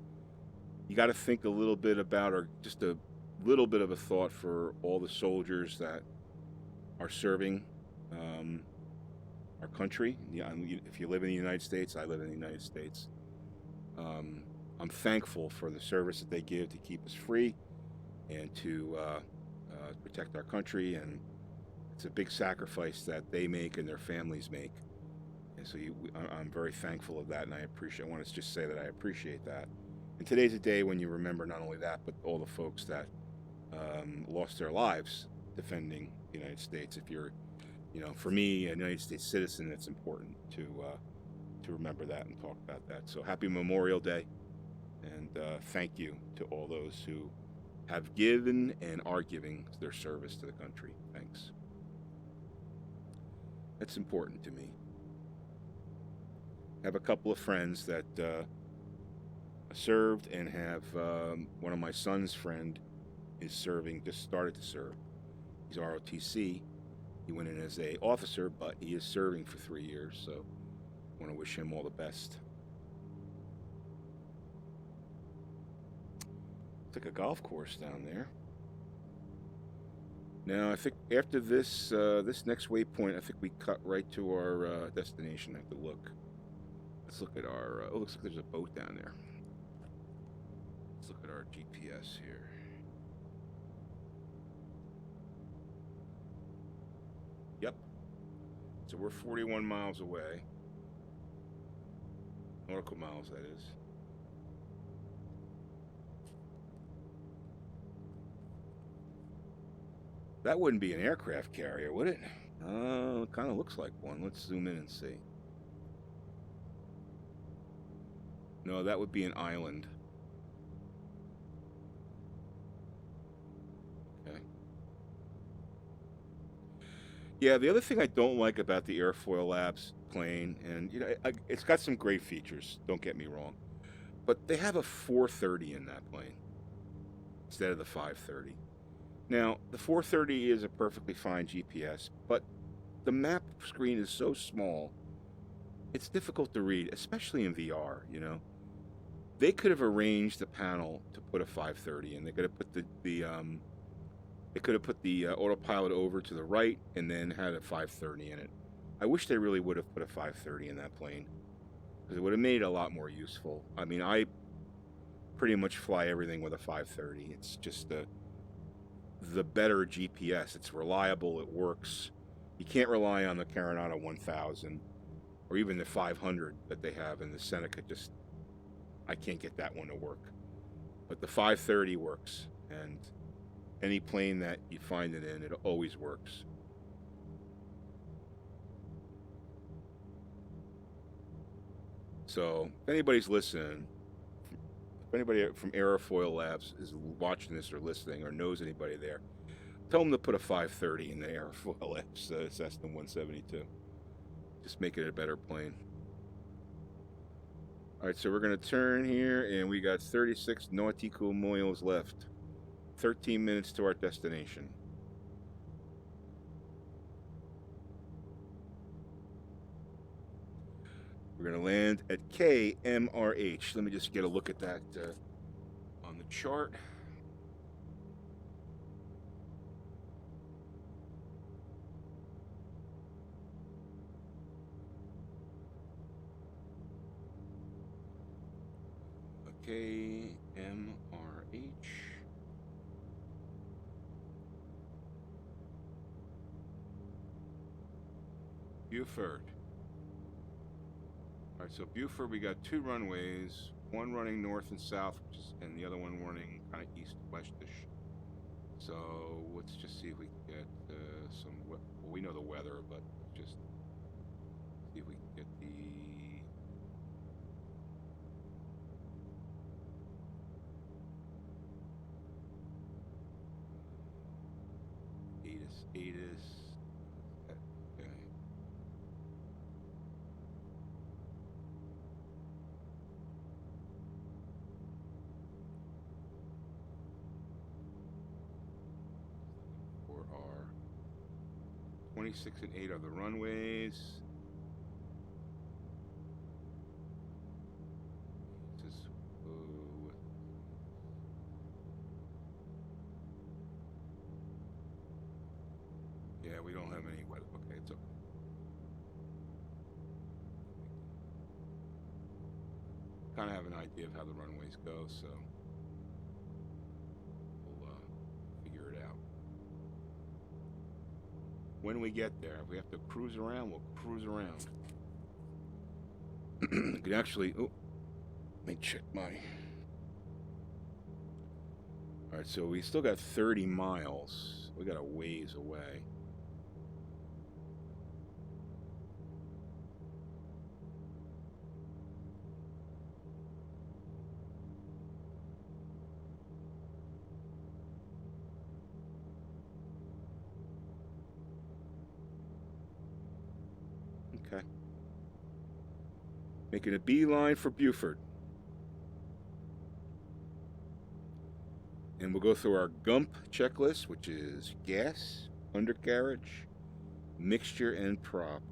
You got to think a little bit about, or just a little bit of a thought for all the soldiers that are serving our country. If you live in the United States, I live in the United States. I'm thankful for the service that they give to keep us free and to protect our country, and it's a big sacrifice that they make and their families make. And so I'm very thankful of that, and I want to just say that I appreciate that. And today's a day when you remember not only that, but all the folks that lost their lives defending the United States. If you're, for me, a United States citizen, it's important to remember that and talk about that. So happy Memorial Day, and thank you to all those who have given and are giving their service to the country. Thanks. That's important to me. I have a couple of friends that served, and have one of my son's friend is serving, just started to serve. He's ROTC. He went in as an officer, but he is serving for 3 years, so I want to wish him all the best. It's like a golf course down there. Now, I think after this next waypoint, I think we cut right to our destination. I have to look. Let's look at our, looks like there's a boat down there. Let's look at our GPS here. Yep. So we're 41 miles away. Nautical miles, that is. That wouldn't be an aircraft carrier, would it? It kind of looks like one. Let's zoom in and see. No, that would be an island. Okay. Yeah, the other thing I don't like about the Airfoil Labs plane, and it's got some great features, don't get me wrong, but they have a 430 in that plane instead of the 530. Now, the 430 is a perfectly fine GPS, but the map screen is so small, it's difficult to read, especially in VR, they could have arranged the panel to put a 530 in. They could have put the autopilot over to the right and then had a 530 in it. I wish they really would have put a 530 in that plane, because it would have made it a lot more useful. I mean, I pretty much fly everything with a 530. It's just the better GPS. It's reliable. It works. You can't rely on the Carinata 1000 or even the 500 that they have in the Seneca. Just, I can't get that one to work. But the 530 works, and any plane that you find it in, it always works. So if anybody's listening, if anybody from Aerofoil Labs is watching this or listening or knows anybody there, tell them to put a 530 in the Aerofoil Labs Cessna 172. Just make it a better plane. All right, so we're going to turn here, and we got 36 nautical miles left. 13 minutes to our destination. We're going to land at KMRH. Let me just get a look at that on the chart. KMRH. Beaufort. All right, so Beaufort, we got 2 runways, one running north and south, and the other one running kind of east-westish. So let's just see if we can get some. Well, we know the weather, but just see if we can get the. ATIS. Okay. For our 26 and 8 are the runways. This is, yeah, we don't have any weather. Okay, it's okay. Kind of have an idea of how the runways go, so we'll figure it out. When we get there, if we have to cruise around, we'll cruise around. You can actually, oh, let me check my. All right, so we still got 30 miles. We got a ways away. Okay. Making a beeline for Beaufort. And we'll go through our GUMP checklist, which is gas, undercarriage, mixture, and prop.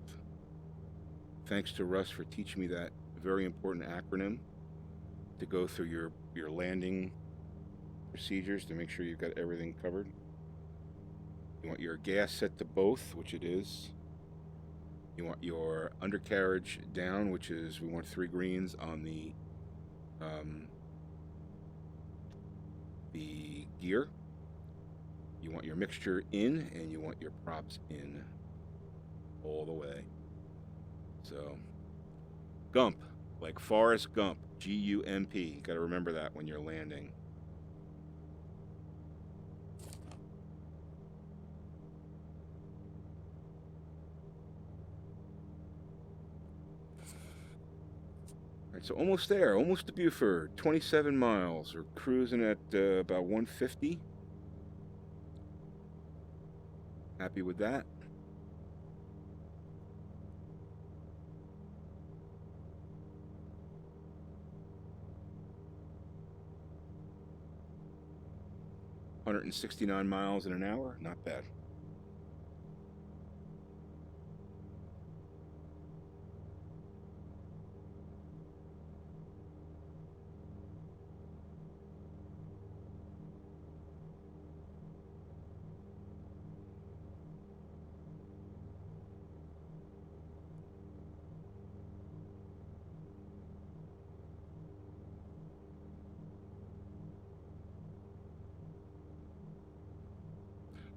Thanks to Russ for teaching me that very important acronym to go through your landing procedures to make sure you've got everything covered. You want your gas set to both, which it is. You want your undercarriage down, which is, we want 3 greens on the gear. You want your mixture in, and you want your props in all the way. So, GUMP, like Forrest Gump, G-U-M-P. You got to remember that when you're landing. All right, so almost there, almost to Beaufort. 27 miles. We're cruising at about 150. Happy with that. $169 miles in an hour, not bad.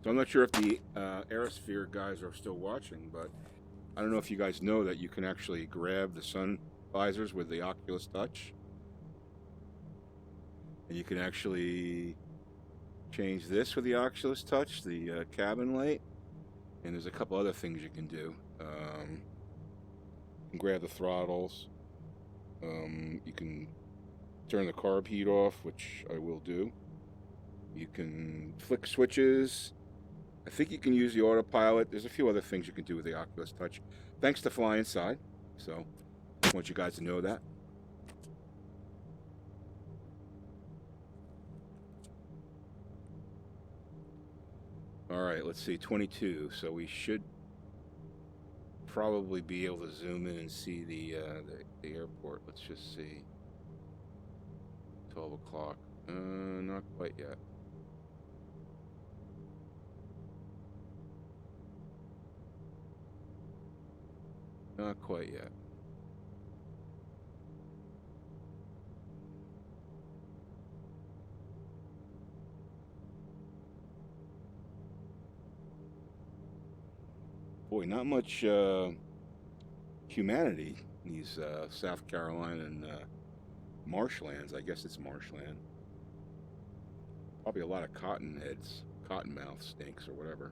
So I'm not sure if the AeroSphere guys are still watching, but I don't know if you guys know that you can actually grab the sun visors with the Oculus Touch. And you can actually change this with the Oculus Touch, the cabin light. And there's a couple other things you can do. You can grab the throttles. You can turn the carb heat off, which I will do. You can flick switches. I think you can use the autopilot. There's a few other things you can do with the Oculus Touch. Thanks to FyInside. So I want you guys to know that. All right, let's see, 22. So we should probably be able to zoom in and see the airport. Let's just see. 12 o'clock. Not quite yet. Not quite yet. Boy, not much humanity in these South Carolina and marshlands. I guess it's marshland. Probably a lot of cottonheads, cottonmouth stinks or whatever.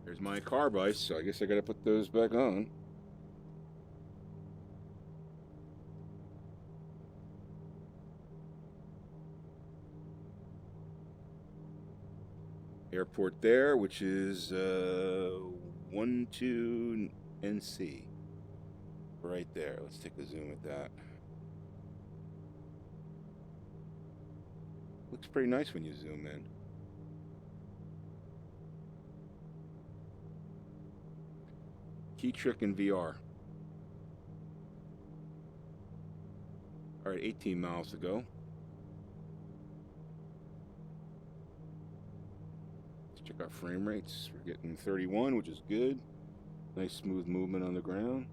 There's my carb ice, so I guess I gotta put those back on. Airport there, which is 12 NC. Right there. Let's take a zoom at that. Looks pretty nice when you zoom in. Key trick in VR. All right, 18 miles to go. Let's check our frame rates. We're getting 31, which is good. Nice smooth movement on the ground.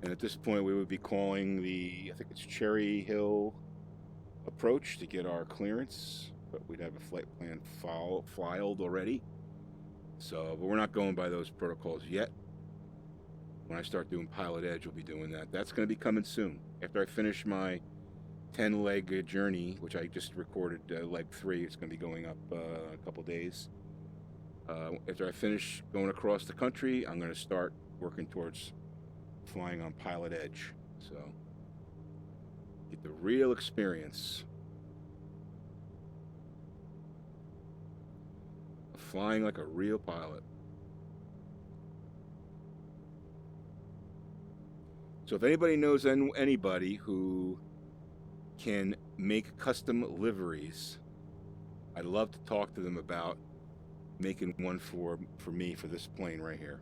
And at this point, we would be calling the, I think it's Cherry Hill approach to get our clearance, but we'd have a flight plan filed already. So, but we're not going by those protocols yet. When I start doing Pilot Edge, we'll be doing that. That's going to be coming soon. After I finish my 10-leg journey, which I just recorded leg 3, it's going to be going up a couple days. After I finish going across the country, I'm going to start working towards flying on Pilot Edge. So, get the real experience of flying like a real pilot. So if anybody knows anybody who can make custom liveries, I'd love to talk to them about making one for me for this plane right here.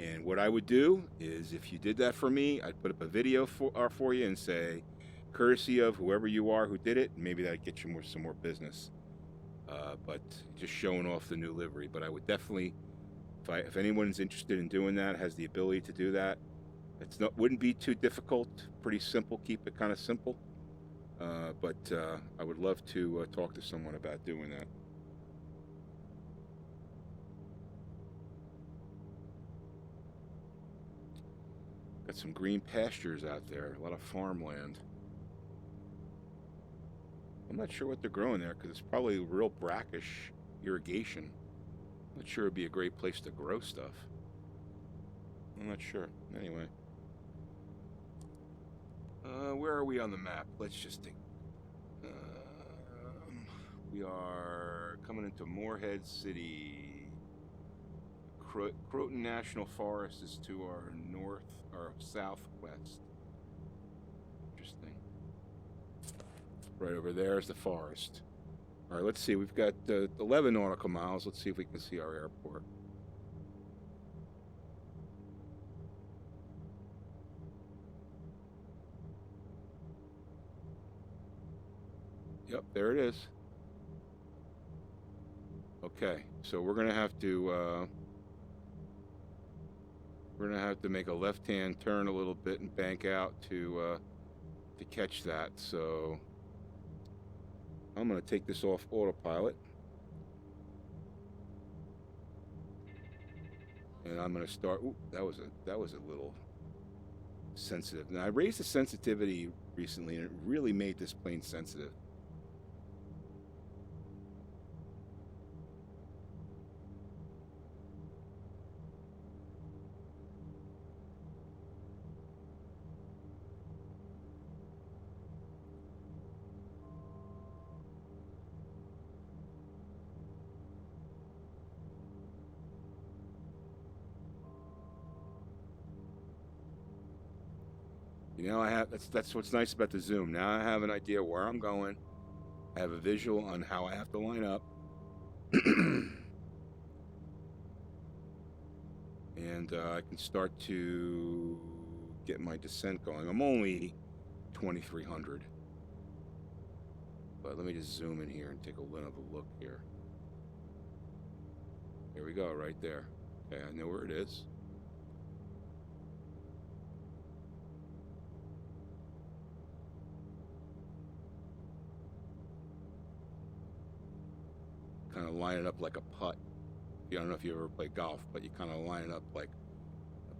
And what I would do is, if you did that for me, I'd put up a video for you and say, courtesy of whoever you are who did it. Maybe that'd get you some more business. But just showing off the new livery. But I would definitely, if anyone's interested in doing that, has the ability to do that, wouldn't be too difficult. Pretty simple. Keep it kind of simple. But I would love to talk to someone about doing that. Got some green pastures out there, a lot of farmland. I'm not sure what they're growing there because it's probably real brackish irrigation. I'm not sure it'd be a great place to grow stuff. I'm not sure. Anyway. Where are we on the map? Let's just think. We are coming into Moorhead City. Croton National Forest is to our north, or southwest. Interesting. Right over there is the forest. All right, let's see. We've got 11 nautical miles. Let's see if we can see our airport. Yep, there it is. Okay, so we're gonna have to make a left-hand turn a little bit and bank out to catch that. So I'm gonna take this off autopilot, and I'm gonna start. Ooh, that was a little sensitive. Now I raised the sensitivity recently, and it really made this plane sensitive. You know, that's what's nice about the zoom. Now I have an idea where I'm going. I have a visual on how I have to line up. And I can start to get my descent going. I'm only 2,300. But let me just zoom in here and take a little look here. There we go, right there. Okay, I know where it is. Kind of line it up like a putt. I don't know if you ever play golf, but you kind of line it up like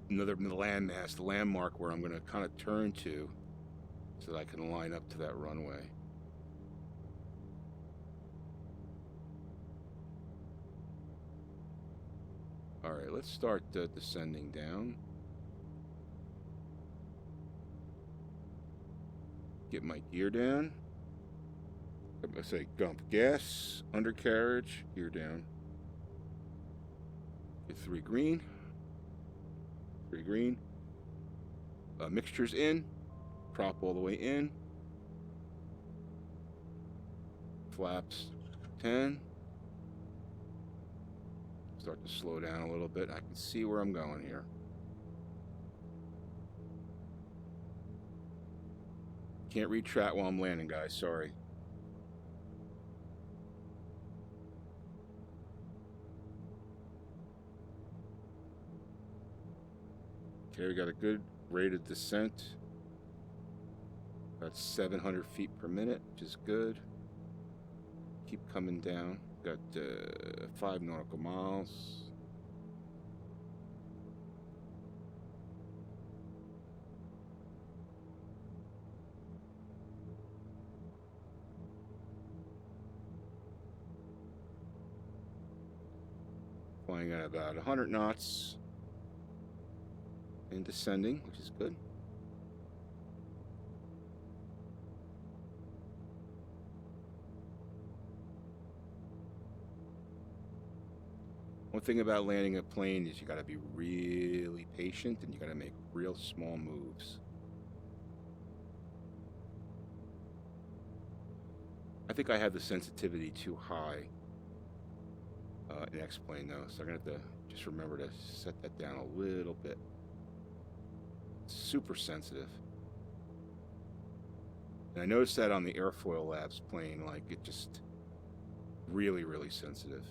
another landmass, landmark where I'm going to kind of turn to so that I can line up to that runway. All right, let's start descending down. Get my gear down. I say gump gas, undercarriage, gear down. Get 3 green. 3 green. Mixtures in. Prop all the way in. Flaps 10. Start to slow down a little bit. I can see where I'm going here. Can't read chat while I'm landing, guys. Sorry. Okay, we got a good rate of descent. About 700 feet per minute, which is good. Keep coming down. Got 5 nautical miles. Flying at about 100 knots. And descending, which is good. One thing about landing a plane is you got to be really patient and you got to make real small moves. I think I have the sensitivity too high in X-Plane though, so I'm going to have to just remember to set that down a little bit. Super sensitive. And I noticed that on the Airfoil Labs plane, like it just really, really sensitive.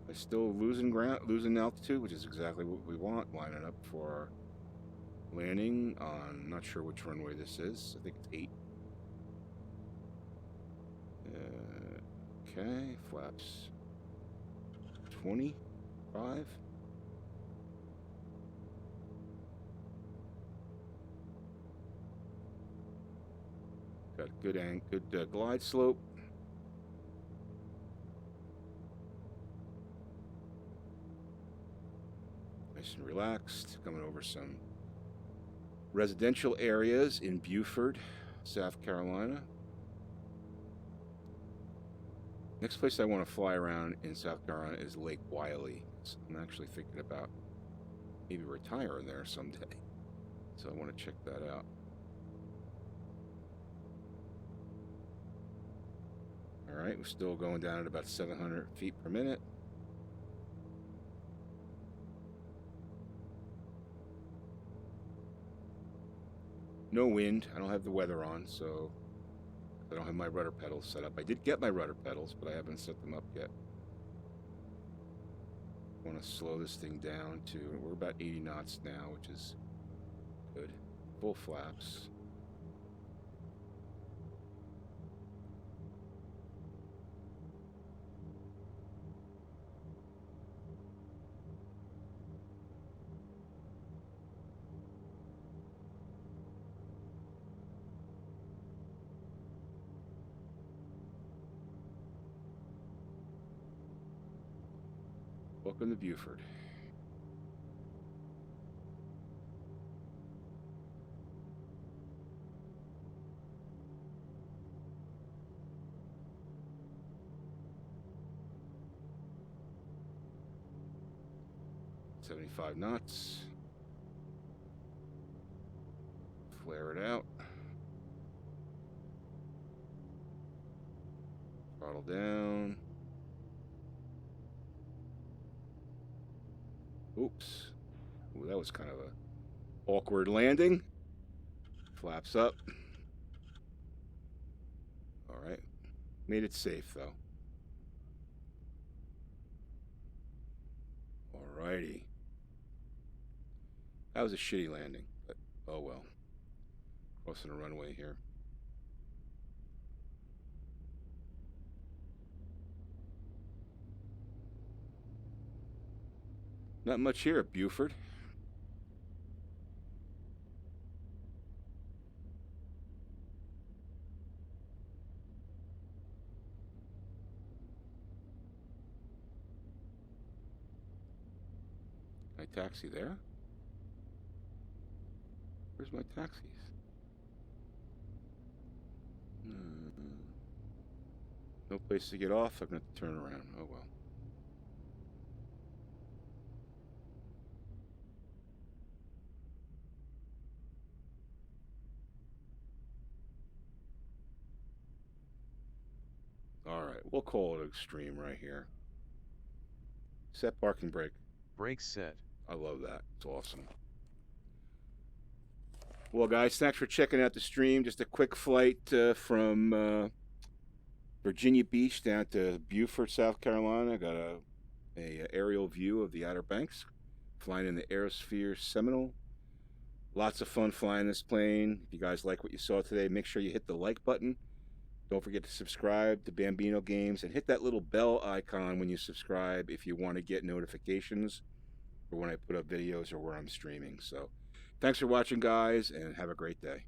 I'm still losing altitude, which is exactly what we want. Lining up for our landing on, not sure which runway this is. I think it's 8. Okay, flaps 25. Got good glide slope. Nice and relaxed. Coming over some residential areas in Beaufort, South Carolina. Next place I want to fly around in South Carolina is Lake Wylie. So I'm actually thinking about maybe retiring there someday. So I want to check that out. All right, we're still going down at about 700 feet per minute. No wind. I don't have the weather on, so I don't have my rudder pedals set up. I did get my rudder pedals, but I haven't set them up yet. I want to slow this thing down to, we're about 80 knots now, which is good. Full flaps. Welcome to Beaufort. $75 knots. Flare it out. Throttle down. Oops. Ooh, that was kind of a awkward landing. Flaps up. All right. Made it safe, though. All righty. That was a shitty landing, but oh well. Crossing a runway here. Not much here at Beaufort. Can I taxi there? Where's my taxis? No place to get off. I'm going to turn around. Oh well. All right, we'll call it extreme right here. Set parking brake. Brakes set. I love that. It's awesome. Well, guys, thanks for checking out the stream. Just a quick flight from Virginia Beach down to Beaufort, South Carolina. Got a aerial view of the Outer Banks. Flying in the AeroSphere Seminole. Lots of fun flying this plane. If you guys like what you saw today, make sure you hit the like button. Don't forget to subscribe to Bambino Games and hit that little bell icon when you subscribe if you want to get notifications for when I put up videos or where I'm streaming. So thanks for watching, guys, and have a great day.